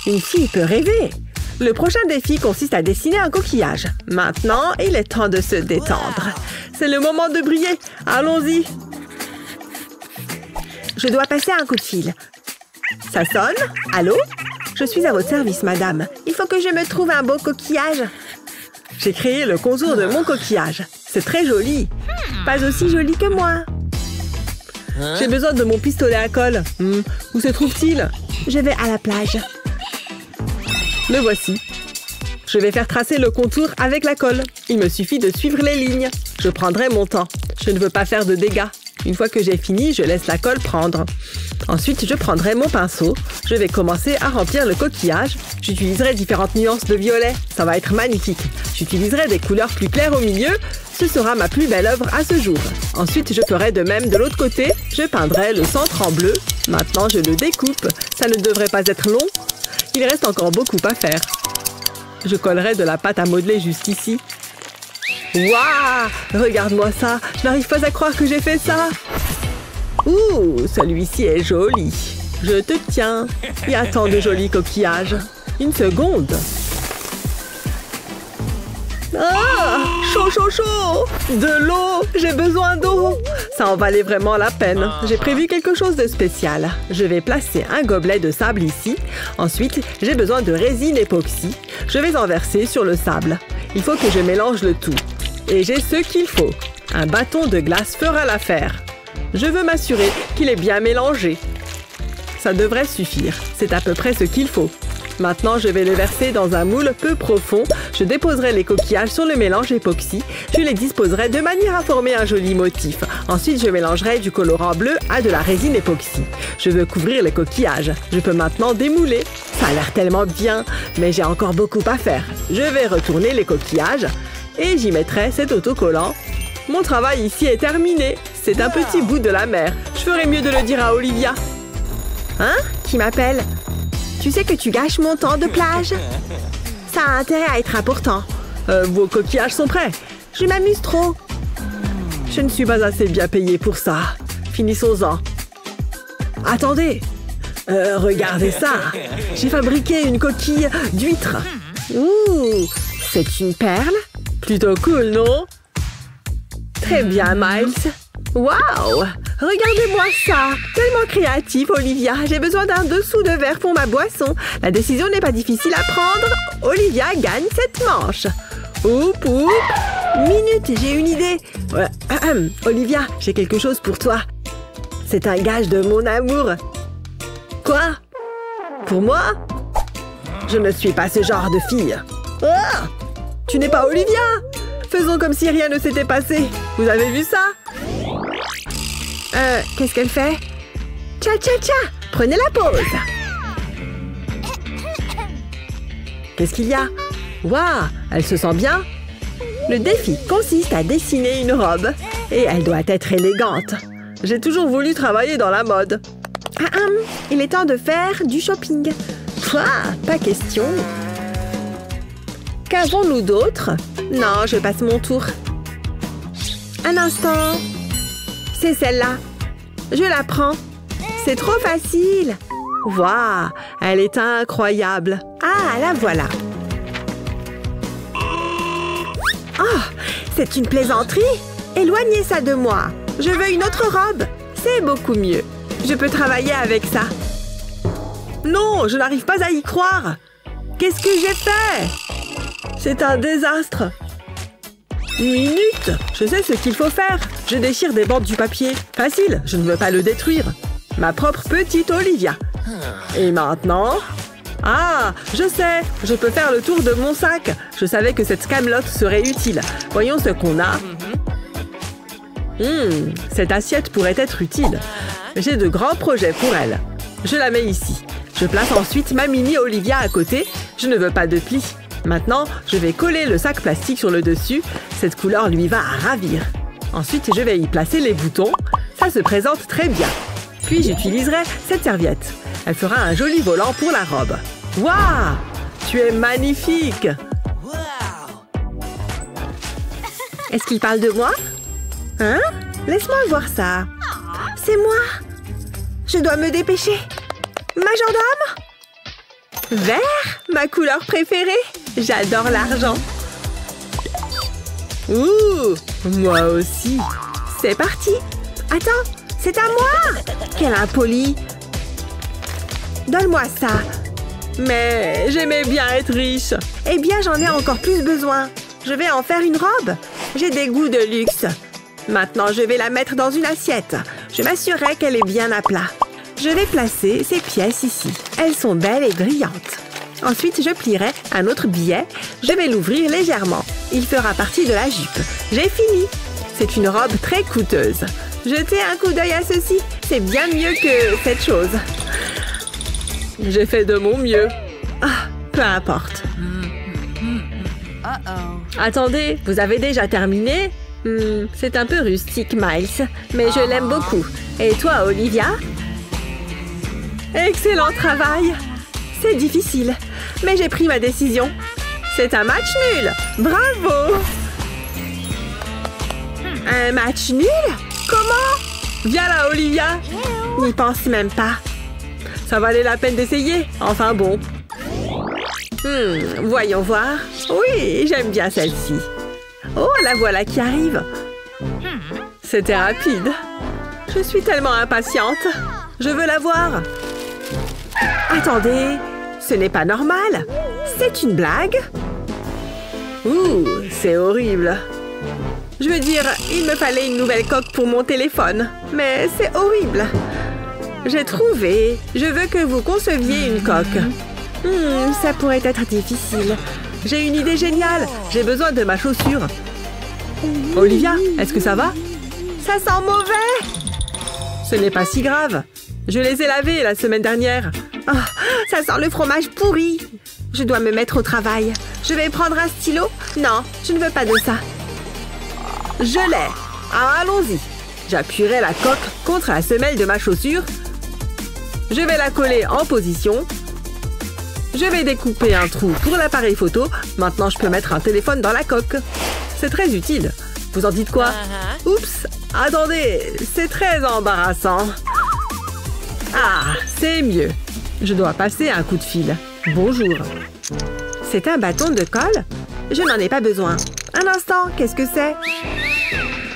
Une fille peut rêver. Le prochain défi consiste à dessiner un coquillage. Maintenant, il est temps de se détendre. C'est le moment de briller. Allons-y. Je dois passer un coup de fil. Ça sonne? Allô? Je suis à votre service, madame. Il faut que je me trouve un beau coquillage. J'ai créé le contour de mon coquillage. C'est très joli. Pas aussi joli que moi. J'ai besoin de mon pistolet à colle. Où se trouve-t-il? Je vais à la plage. Le voici. Je vais faire tracer le contour avec la colle. Il me suffit de suivre les lignes. Je prendrai mon temps. Je ne veux pas faire de dégâts. Une fois que j'ai fini, je laisse la colle prendre. Ensuite, je prendrai mon pinceau. Je vais commencer à remplir le coquillage. J'utiliserai différentes nuances de violet. Ça va être magnifique. J'utiliserai des couleurs plus claires au milieu. Ce sera ma plus belle œuvre à ce jour. Ensuite, je ferai de même de l'autre côté. Je peindrai le centre en bleu. Maintenant, je le découpe. Ça ne devrait pas être long. Il reste encore beaucoup à faire. Je collerai de la pâte à modeler juste ici. Waouh! Regarde-moi ça! Je n'arrive pas à croire que j'ai fait ça! Ouh! Celui-ci est joli! Je te tiens! Il y a tant de jolis coquillages! Une seconde! Ah! Chaud, chaud, chaud! De l'eau! J'ai besoin d'eau! Ça en valait vraiment la peine. J'ai prévu quelque chose de spécial. Je vais placer un gobelet de sable ici. Ensuite, j'ai besoin de résine époxy. Je vais en verser sur le sable. Il faut que je mélange le tout. Et j'ai ce qu'il faut. Un bâton de glace fera l'affaire. Je veux m'assurer qu'il est bien mélangé. Ça devrait suffire. C'est à peu près ce qu'il faut. Maintenant, je vais le verser dans un moule peu profond. Je déposerai les coquillages sur le mélange époxy. Je les disposerai de manière à former un joli motif. Ensuite, je mélangerai du colorant bleu à de la résine époxy. Je veux couvrir les coquillages. Je peux maintenant démouler. Ça a l'air tellement bien, mais j'ai encore beaucoup à faire. Je vais retourner les coquillages et j'y mettrai cet autocollant. Mon travail ici est terminé. C'est un petit bout de la mer. Je ferais mieux de le dire à Olivia. Hein? Qui m'appelle? Tu sais que tu gâches mon temps de plage? Ça a intérêt à être important. Vos coquillages sont prêts. Je m'amuse trop. Je ne suis pas assez bien payée pour ça. Finissons-en. Attendez. Regardez ça. J'ai fabriqué une coquille d'huître. Ouh, c'est une perle? Plutôt cool, non? Très bien, Miles. Waouh! Regardez-moi ça! Tellement créatif, Olivia. J'ai besoin d'un dessous de verre pour ma boisson. La décision n'est pas difficile à prendre. Olivia gagne cette manche. Oup, oup! Minute, j'ai une idée. Olivia, j'ai quelque chose pour toi. C'est un gage de mon amour. Quoi? Pour moi? Je ne suis pas ce genre de fille. Ah! Tu n'es pas Olivia? Faisons comme si rien ne s'était passé. Vous avez vu ça? Qu'est-ce qu'elle fait? Tcha tcha tcha! Prenez la pause! Qu'est-ce qu'il y a? Waouh! Elle se sent bien? Le défi consiste à dessiner une robe. Et elle doit être élégante. J'ai toujours voulu travailler dans la mode. Il est temps de faire du shopping. Quoi? Pas question. Qu'avons-nous d'autre? Non, je passe mon tour. Un instant. C'est celle-là. Je la prends. C'est trop facile. Waouh, elle est incroyable. Ah, la voilà. Oh, c'est une plaisanterie. Éloignez ça de moi. Je veux une autre robe. C'est beaucoup mieux. Je peux travailler avec ça. Non, je n'arrive pas à y croire. Qu'est-ce que j'ai fait? C'est un désastre. Une minute. Je sais ce qu'il faut faire. Je déchire des bandes du papier. Facile, je ne veux pas le détruire. Ma propre petite Olivia. Et maintenant... Ah, je sais. Je peux faire le tour de mon sac. Je savais que cette camelote serait utile. Voyons ce qu'on a. Cette assiette pourrait être utile. J'ai de grands projets pour elle. Je la mets ici. Je place ensuite ma mini Olivia à côté. Je ne veux pas de plis. Maintenant, je vais coller le sac plastique sur le dessus. Cette couleur lui va à ravir. Ensuite, je vais y placer les boutons. Ça se présente très bien. Puis, j'utiliserai cette serviette. Elle fera un joli volant pour la robe. Waouh! Tu es magnifique! Est-ce qu'il parle de moi? Hein? Laisse-moi voir ça. C'est moi. Je dois me dépêcher. Majordome? Vert? Ma couleur préférée? J'adore l'argent. Ouh! Moi aussi. C'est parti. Attends, c'est à moi. Quel impoli. Donne-moi ça. Mais j'aimais bien être riche. Eh bien, j'en ai encore plus besoin. Je vais en faire une robe. J'ai des goûts de luxe. Maintenant, je vais la mettre dans une assiette. Je m'assurerai qu'elle est bien à plat. Je vais placer ces pièces ici. Elles sont belles et brillantes. Ensuite, je plierai un autre billet. Je vais l'ouvrir légèrement. Il fera partie de la jupe. J'ai fini. C'est une robe très coûteuse. Jetez un coup d'œil à ceci. C'est bien mieux que cette chose. J'ai fait de mon mieux. Ah, peu importe. Attendez, vous avez déjà terminé? C'est un peu rustique, Miles, mais je l'aime beaucoup. Et toi, Olivia? Excellent travail! C'est difficile, mais j'ai pris ma décision. C'est un match nul! Bravo! Un match nul? Comment? Viens là, Olivia! N'y pense même pas. Ça valait la peine d'essayer. Enfin bon. Voyons voir. Oui, j'aime bien celle-ci. Oh, la voilà qui arrive. C'était rapide. Je suis tellement impatiente. Je veux la voir. Attendez, ce n'est pas normal. C'est une blague? Ouh, c'est horrible. Je veux dire, il me fallait une nouvelle coque pour mon téléphone. Mais c'est horrible. J'ai trouvé. Je veux que vous conceviez une coque. Ça pourrait être difficile. J'ai une idée géniale. J'ai besoin de ma chaussure. Olivia, est-ce que ça va? Ça sent mauvais. Ce n'est pas si grave. Je les ai lavées la semaine dernière. Oh, ça sent le fromage pourri. Je dois me mettre au travail. Je vais prendre un stylo. Non, je ne veux pas de ça. Je l'ai. Allons-y. J'appuierai la coque contre la semelle de ma chaussure. Je vais la coller en position. Je vais découper un trou pour l'appareil photo. Maintenant, je peux mettre un téléphone dans la coque. C'est très utile. Vous en dites quoi? Oups! Attendez, c'est très embarrassant. Ah, c'est mieux. Je dois passer un coup de fil. Bonjour. C'est un bâton de colle? Je n'en ai pas besoin. Un instant, qu'est-ce que c'est?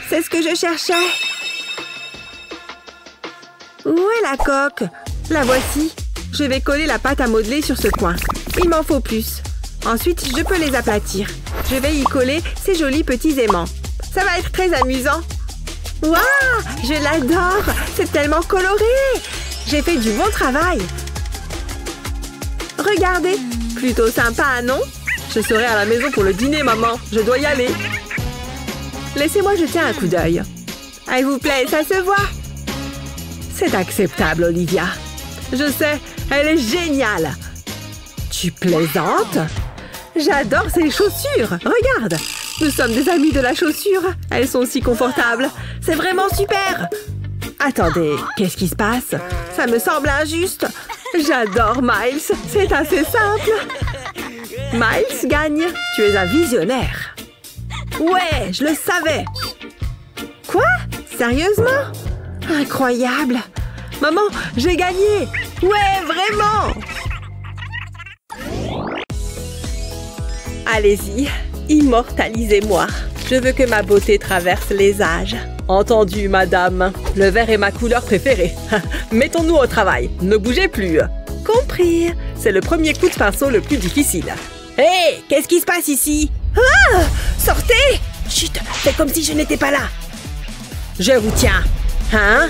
C'est ce que je cherchais. Où est la coque? La voici. Je vais coller la pâte à modeler sur ce coin. Il m'en faut plus. Ensuite, je peux les aplatir. Je vais y coller ces jolis petits aimants. Ça va être très amusant. Waouh! Je l'adore! C'est tellement coloré! J'ai fait du bon travail. Regardez! Plutôt sympa, non? Je serai à la maison pour le dîner, maman. Je dois y aller. Laissez-moi jeter un coup d'œil. Elle vous plaît, ça se voit. C'est acceptable, Olivia. Je sais, elle est géniale. Tu plaisantes? J'adore ces chaussures. Regarde, nous sommes des amis de la chaussure. Elles sont si confortables. C'est vraiment super. Attendez, qu'est-ce qui se passe? Ça me semble injuste. J'adore Miles. C'est assez simple. Miles gagne. Tu es un visionnaire. Ouais, je le savais. Quoi? Sérieusement? Incroyable. Maman, j'ai gagné. Ouais, vraiment. Allez-y, immortalisez-moi. Je veux que ma beauté traverse les âges. Entendu, madame. Le vert est ma couleur préférée. Mettons-nous au travail. Ne bougez plus. Compris. C'est le premier coup de pinceau le plus difficile. Hé, qu'est-ce qui se passe ici? Ah! Sortez! Chut, faites comme si je n'étais pas là. Je vous tiens. Hein?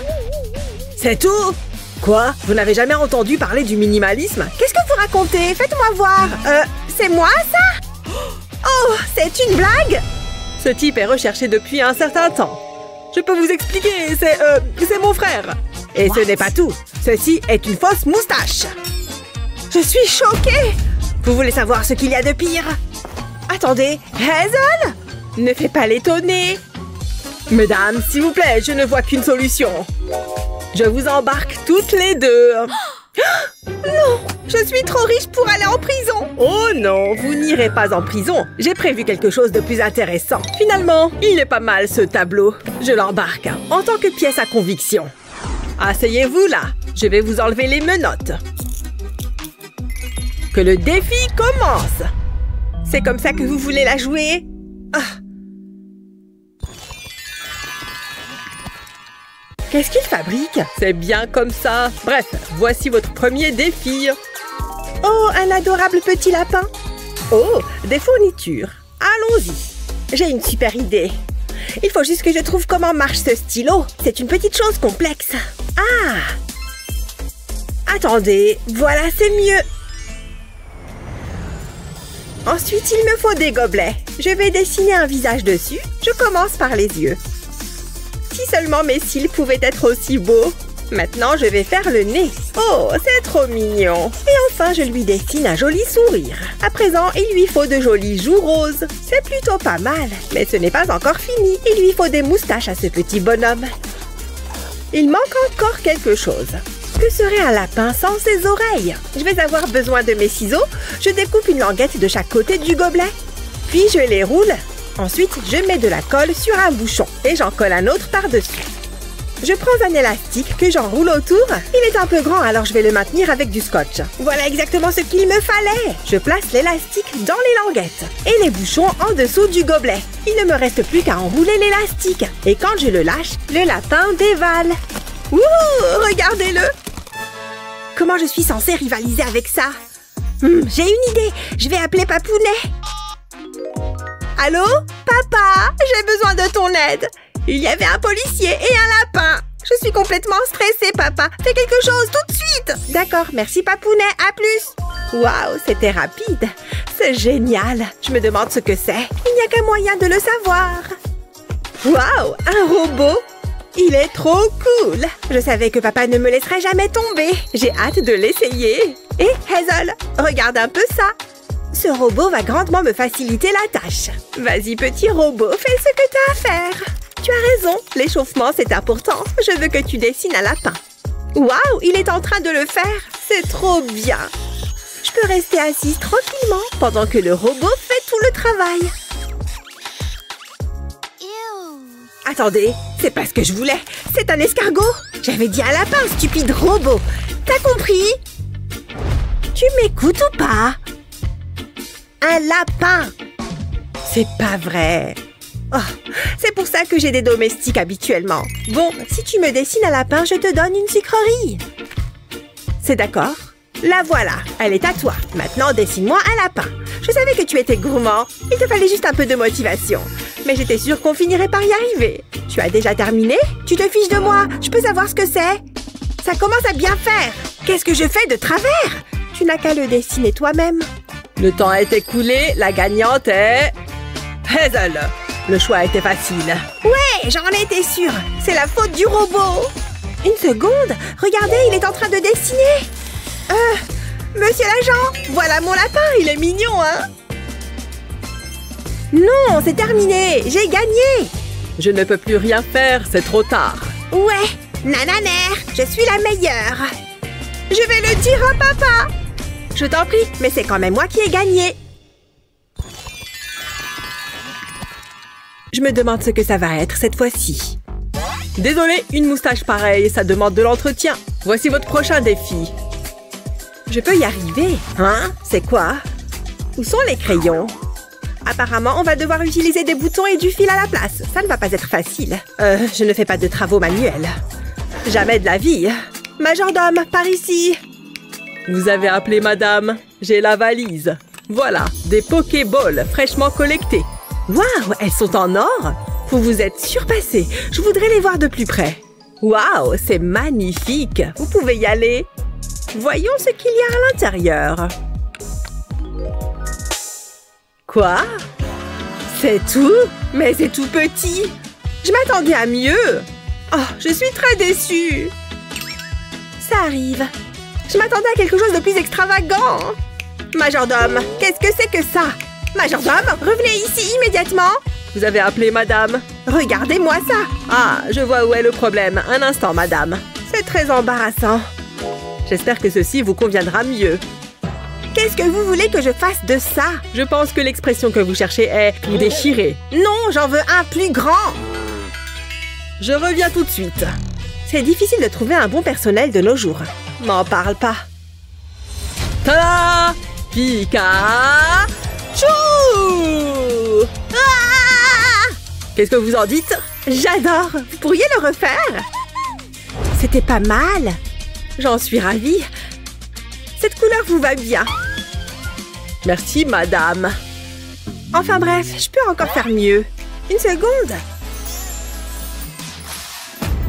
C'est tout? Quoi? Vous n'avez jamais entendu parler du minimalisme? Qu'est-ce que vous racontez? Faites-moi voir. C'est moi, ça? Oh, c'est une blague? Ce type est recherché depuis un certain temps. Je peux vous expliquer, c'est mon frère. Et ce n'est pas tout. Ceci est une fausse moustache. Je suis choquée. Vous voulez savoir ce qu'il y a de pire? Attendez, Hazel? Ne fais pas l'étonner. Mesdames, s'il vous plaît, je ne vois qu'une solution. Je vous embarque toutes les deux. Non, je suis trop riche pour aller en prison. Oh non, vous n'irez pas en prison. J'ai prévu quelque chose de plus intéressant. Finalement, il est pas mal ce tableau. Je l'embarque en tant que pièce à conviction. Asseyez-vous là. Je vais vous enlever les menottes. Que le défi commence. C'est comme ça que vous voulez la jouer? Ah. Qu'est-ce qu'il fabrique? C'est bien comme ça. Bref, voici votre premier défi. Oh, un adorable petit lapin. Oh, des fournitures. Allons-y. J'ai une super idée. Il faut juste que je trouve comment marche ce stylo. C'est une petite chose complexe. Ah! Attendez, voilà, c'est mieux. Ensuite, il me faut des gobelets. Je vais dessiner un visage dessus. Je commence par les yeux. Si seulement mes cils pouvaient être aussi beaux. Maintenant, je vais faire le nez. Oh, c'est trop mignon. Et enfin, je lui dessine un joli sourire. À présent, il lui faut de jolis joues roses. C'est plutôt pas mal, mais ce n'est pas encore fini. Il lui faut des moustaches à ce petit bonhomme. Il manque encore quelque chose. Que serait un lapin sans ses oreilles? Je vais avoir besoin de mes ciseaux. Je découpe une languette de chaque côté du gobelet. Puis je les roule. Ensuite, je mets de la colle sur un bouchon et j'en colle un autre par-dessus. Je prends un élastique que j'enroule autour. Il est un peu grand, alors je vais le maintenir avec du scotch. Voilà exactement ce qu'il me fallait. Je place l'élastique dans les languettes et les bouchons en dessous du gobelet. Il ne me reste plus qu'à enrouler l'élastique. Et quand je le lâche, le lapin dévale. Ouh, regardez-le! Comment je suis censée rivaliser avec ça? J'ai une idée. Je vais appeler Papounet. Allô? Papa, j'ai besoin de ton aide. Il y avait un policier et un lapin. Je suis complètement stressée, papa. Fais quelque chose tout de suite. D'accord, merci Papounet. À plus. Waouh, c'était rapide. C'est génial. Je me demande ce que c'est. Il n'y a qu'un moyen de le savoir. Waouh, un robot. Il est trop cool. Je savais que papa ne me laisserait jamais tomber. J'ai hâte de l'essayer. Et Hazel, regarde un peu ça. Ce robot va grandement me faciliter la tâche. Vas-y, petit robot, fais ce que t'as à faire. Tu as raison, l'échauffement, c'est important. Je veux que tu dessines un lapin. Waouh, il est en train de le faire. C'est trop bien. Je peux rester assise tranquillement pendant que le robot fait tout le travail. Attendez, c'est pas ce que je voulais. C'est un escargot. J'avais dit un lapin, stupide robot. T'as compris? Tu m'écoutes ou pas? Un lapin. C'est pas vrai. Oh, c'est pour ça que j'ai des domestiques habituellement. Bon, si tu me dessines un lapin, je te donne une sucrerie. C'est d'accord? La voilà, elle est à toi. Maintenant, dessine-moi un lapin. Je savais que tu étais gourmand. Il te fallait juste un peu de motivation. Mais j'étais sûre qu'on finirait par y arriver. Tu as déjà terminé? Tu te fiches de moi? Je peux savoir ce que c'est? Ça commence à bien faire. Qu'est-ce que je fais de travers? Tu n'as qu'à le dessiner toi-même. Le temps est écoulé. La gagnante est... Hazel. Le choix était facile. Ouais, j'en étais sûre. C'est la faute du robot. Une seconde. Regardez, il est en train de dessiner. Monsieur l'agent, voilà mon lapin. Il est mignon, hein? Non, c'est terminé. J'ai gagné. Je ne peux plus rien faire, c'est trop tard. Ouais, nananer, je suis la meilleure. Je vais le dire à papa. Je t'en prie, mais c'est quand même moi qui ai gagné. Je me demande ce que ça va être cette fois-ci. Désolé, une moustache pareille, ça demande de l'entretien. Voici votre prochain défi. Je peux y arriver. Hein? C'est quoi? Où sont les crayons? Apparemment, on va devoir utiliser des boutons et du fil à la place. Ça ne va pas être facile. Je ne fais pas de travaux manuels. Jamais de la vie. Majordome, par ici. Vous avez appelé madame. J'ai la valise. Voilà, des Pokéballs fraîchement collectés. Waouh, elles sont en or. Vous vous êtes surpassé. Je voudrais les voir de plus près. Waouh, c'est magnifique. Vous pouvez y aller. Voyons ce qu'il y a à l'intérieur. Quoi? C'est tout? Mais c'est tout petit. Je m'attendais à mieux. Oh, je suis très déçue. Ça arrive. Je m'attendais à quelque chose de plus extravagant. Majordome, qu'est-ce que c'est que ça? Majordome, revenez ici immédiatement. Vous avez appelé madame. Regardez-moi ça. Ah, je vois où est le problème. Un instant, madame. C'est très embarrassant. J'espère que ceci vous conviendra mieux. Qu'est-ce que vous voulez que je fasse de ça? Je pense que l'expression que vous cherchez est « vous déchirer ». Non, j'en veux un plus grand. Je reviens tout de suite. C'est difficile de trouver un bon personnel de nos jours. M'en parle pas. Ta-da! Pikachu! Ah! Qu'est-ce que vous en dites? J'adore! Vous pourriez le refaire? C'était pas mal. J'en suis ravie. Cette couleur vous va bien. Merci, madame. Enfin bref, je peux encore faire mieux. Une seconde.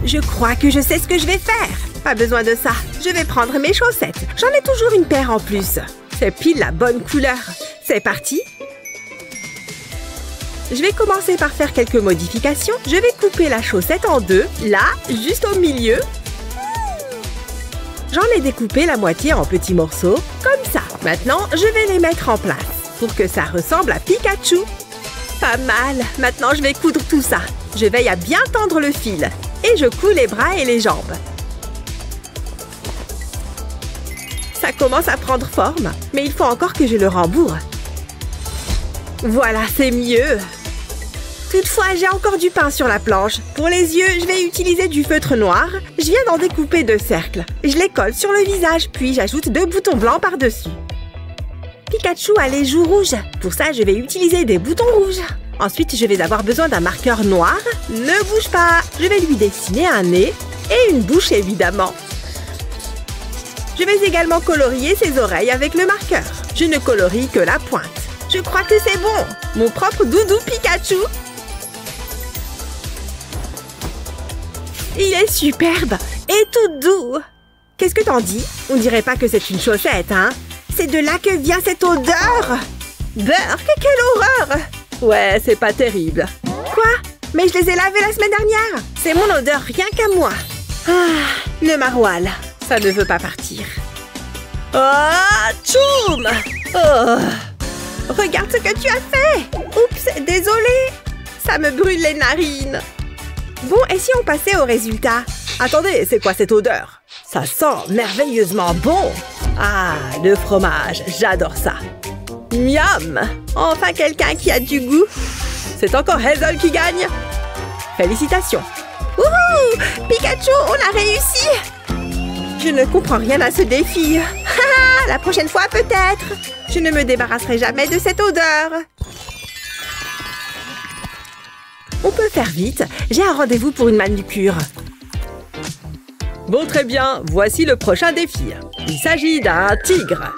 Je crois que je sais ce que je vais faire. Pas besoin de ça. Je vais prendre mes chaussettes. J'en ai toujours une paire en plus. C'est pile la bonne couleur. C'est parti. Je vais commencer par faire quelques modifications. Je vais couper la chaussette en deux. Là, juste au milieu. J'en ai découpé la moitié en petits morceaux, comme ça. Maintenant, je vais les mettre en place pour que ça ressemble à Pikachu. Pas mal. Maintenant, je vais coudre tout ça. Je veille à bien tendre le fil. Et je couds les bras et les jambes. Ça commence à prendre forme, mais il faut encore que je le rembourre. Voilà, c'est mieux. Toutefois, j'ai encore du pain sur la planche. Pour les yeux, je vais utiliser du feutre noir. Je viens d'en découper 2 cercles. Je les colle sur le visage, puis j'ajoute 2 boutons blancs par-dessus. Pikachu a les joues rouges. Pour ça, je vais utiliser des boutons rouges. Ensuite, je vais avoir besoin d'un marqueur noir. Ne bouge pas. Je vais lui dessiner un nez et une bouche, évidemment. Je vais également colorier ses oreilles avec le marqueur. Je ne colorie que la pointe. Je crois que c'est bon. Mon propre doudou Pikachu. Il est superbe et tout doux. Qu'est-ce que t'en dis? On dirait pas que c'est une chaussette, hein? C'est de là que vient cette odeur. Beurre, quelle horreur! Ouais, c'est pas terrible. Quoi? Mais je les ai lavés la semaine dernière. C'est mon odeur rien qu'à moi. Ah, le maroilles. Ça ne veut pas partir. Ah, tchoum! Oh. Regarde ce que tu as fait! Oups, désolée! Ça me brûle les narines. Bon, et si on passait au résultat? Attendez, c'est quoi cette odeur? Ça sent merveilleusement bon! Ah, le fromage, j'adore ça! Miam! Enfin quelqu'un qui a du goût! C'est encore Hazel qui gagne! Félicitations! Wouhou! Pikachu, on a réussi! Je ne comprends rien à ce défi. La prochaine fois, peut-être. Je ne me débarrasserai jamais de cette odeur. On peut faire vite. J'ai un rendez-vous pour une manucure. Bon, très bien. Voici le prochain défi. Il s'agit d'un tigre.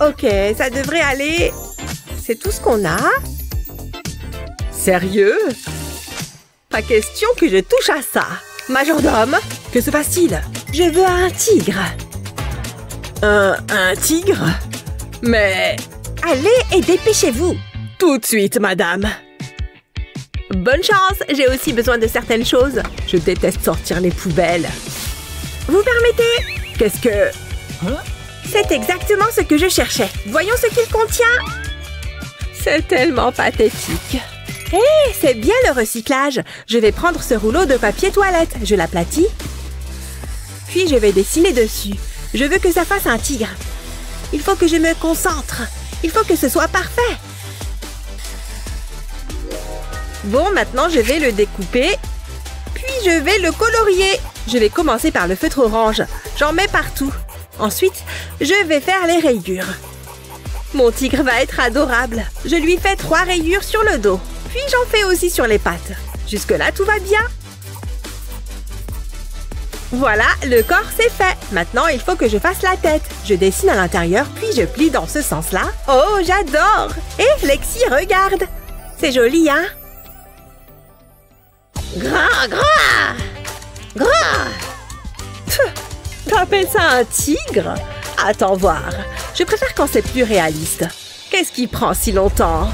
Ok, ça devrait aller. C'est tout ce qu'on a. Sérieux? Pas question que je touche à ça. Majordome, que se passe-t-il? Je veux un tigre. Un tigre? Mais... Allez et dépêchez-vous. Tout de suite, madame. Bonne chance, j'ai aussi besoin de certaines choses. Je déteste sortir les poubelles. Vous permettez? Qu'est-ce que... Hein? C'est exactement ce que je cherchais. Voyons ce qu'il contient. C'est tellement pathétique. Hé, c'est bien le recyclage. Je vais prendre ce rouleau de papier toilette. Je l'aplatis. Puis je vais dessiner dessus. Je veux que ça fasse un tigre. Il faut que je me concentre. Il faut que ce soit parfait. Bon, maintenant je vais le découper. Puis je vais le colorier. Je vais commencer par le feutre orange. J'en mets partout. Ensuite, je vais faire les rayures. Mon tigre va être adorable. Je lui fais 3 rayures sur le dos. Puis j'en fais aussi sur les pattes. Jusque-là, tout va bien. Voilà, le corps c'est fait. Maintenant, il faut que je fasse la tête. Je dessine à l'intérieur, puis je plie dans ce sens-là. Oh, j'adore! Et Lexi, regarde! C'est joli, hein? Grand, grand! Grand! T'appelles ça un tigre? Attends voir. Je préfère quand c'est plus réaliste. Qu'est-ce qui prend si longtemps?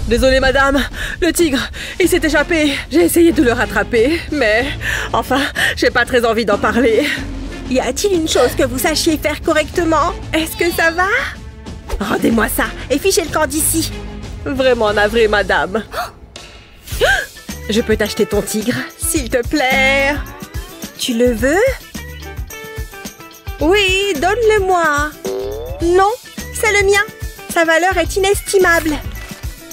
Désolée, madame. Le tigre, il s'est échappé. J'ai essayé de le rattraper, mais... Enfin, j'ai pas très envie d'en parler. Y a-t-il une chose que vous sachiez faire correctement? Est-ce que ça va? Rendez-moi ça et fichez le camp d'ici. Vraiment navrée, madame. Je peux t'acheter ton tigre, s'il te plaît? Tu le veux? Oui, donne-le-moi. Non, c'est le mien. Sa valeur est inestimable.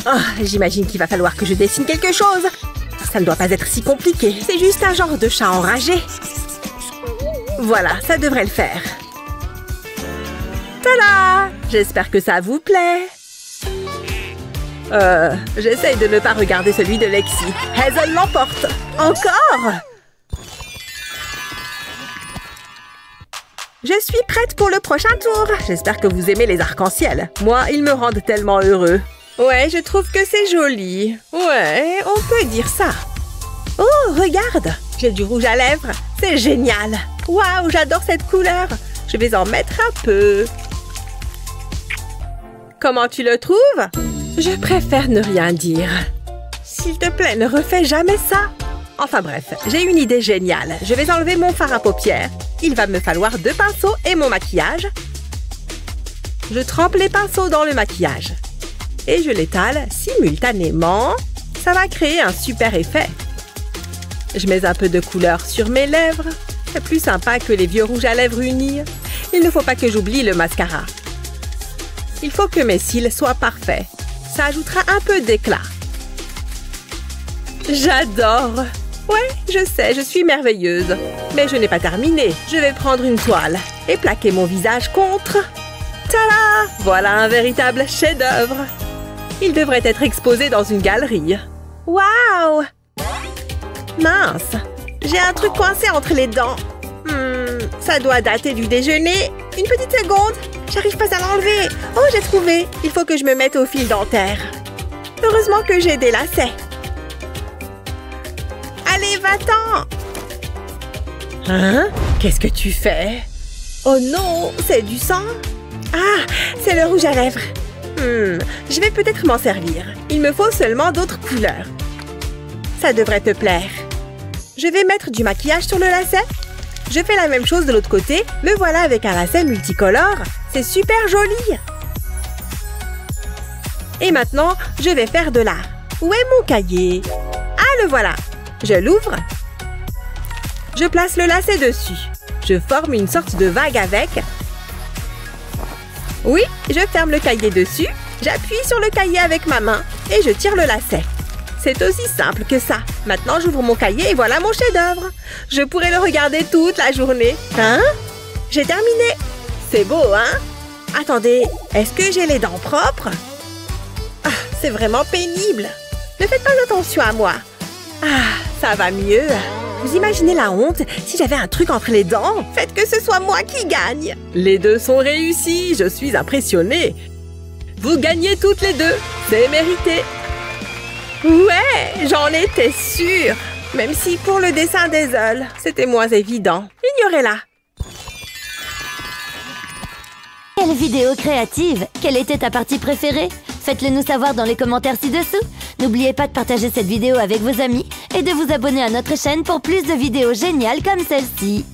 Oh, j'imagine qu'il va falloir que je dessine quelque chose. Ça ne doit pas être si compliqué. C'est juste un genre de chat enragé. Voilà, ça devrait le faire. Tada! J'espère que ça vous plaît. J'essaye de ne pas regarder celui de Lexi. Hazel l'emporte. Encore? Je suis prête pour le prochain tour. J'espère que vous aimez les arcs-en-ciel. Moi, ils me rendent tellement heureux. Ouais, je trouve que c'est joli. Ouais, on peut dire ça. Oh, regarde! J'ai du rouge à lèvres. C'est génial. Waouh, j'adore cette couleur. Je vais en mettre un peu. Comment tu le trouves? Je préfère ne rien dire. S'il te plaît, ne refais jamais ça. Enfin bref, j'ai une idée géniale. Je vais enlever mon fard à paupières. Il va me falloir 2 pinceaux et mon maquillage. Je trempe les pinceaux dans le maquillage. Et je l'étale simultanément. Ça va créer un super effet. Je mets un peu de couleur sur mes lèvres. C'est plus sympa que les vieux rouges à lèvres unis. Il ne faut pas que j'oublie le mascara. Il faut que mes cils soient parfaits. Ça ajoutera un peu d'éclat. J'adore! Ouais, je sais, je suis merveilleuse. Mais je n'ai pas terminé. Je vais prendre une toile et plaquer mon visage contre. Tada! Voilà un véritable chef-d'œuvre. Il devrait être exposé dans une galerie. Waouh! Mince! J'ai un truc coincé entre les dents. Ça doit dater du déjeuner. Une petite seconde. J'arrive pas à l'enlever. Oh, j'ai trouvé. Il faut que je me mette au fil dentaire. Heureusement que j'ai des lacets. Allez, va-t'en! Hein? Qu'est-ce que tu fais? Oh non, c'est du sang? Ah, c'est le rouge à lèvres. Je vais peut-être m'en servir. Il me faut seulement d'autres couleurs. Ça devrait te plaire. Je vais mettre du maquillage sur le lacet. Je fais la même chose de l'autre côté. Me voilà avec un lacet multicolore. C'est super joli. Et maintenant, je vais faire de l'art. Où est mon cahier? Ah, le voilà. Je l'ouvre. Je place le lacet dessus. Je forme une sorte de vague avec. Oui, je ferme le cahier dessus. J'appuie sur le cahier avec ma main et je tire le lacet. C'est aussi simple que ça. Maintenant, j'ouvre mon cahier et voilà mon chef-d'œuvre. Je pourrais le regarder toute la journée. Hein? J'ai terminé. C'est beau, hein? Attendez, est-ce que j'ai les dents propres? Ah, c'est vraiment pénible. Ne faites pas attention à moi. Ah, ça va mieux. Vous imaginez la honte si j'avais un truc entre les dents? Faites que ce soit moi qui gagne. Les deux sont réussis. Je suis impressionnée. Vous gagnez toutes les deux. C'est mérité. Ouais, j'en étais sûre. Même si pour le dessin des œils, c'était moins évident. Ignorez-la. Quelle vidéo créative! Quelle était ta partie préférée? Faites-le nous savoir dans les commentaires ci-dessous. N'oubliez pas de partager cette vidéo avec vos amis et de vous abonner à notre chaîne pour plus de vidéos géniales comme celle-ci.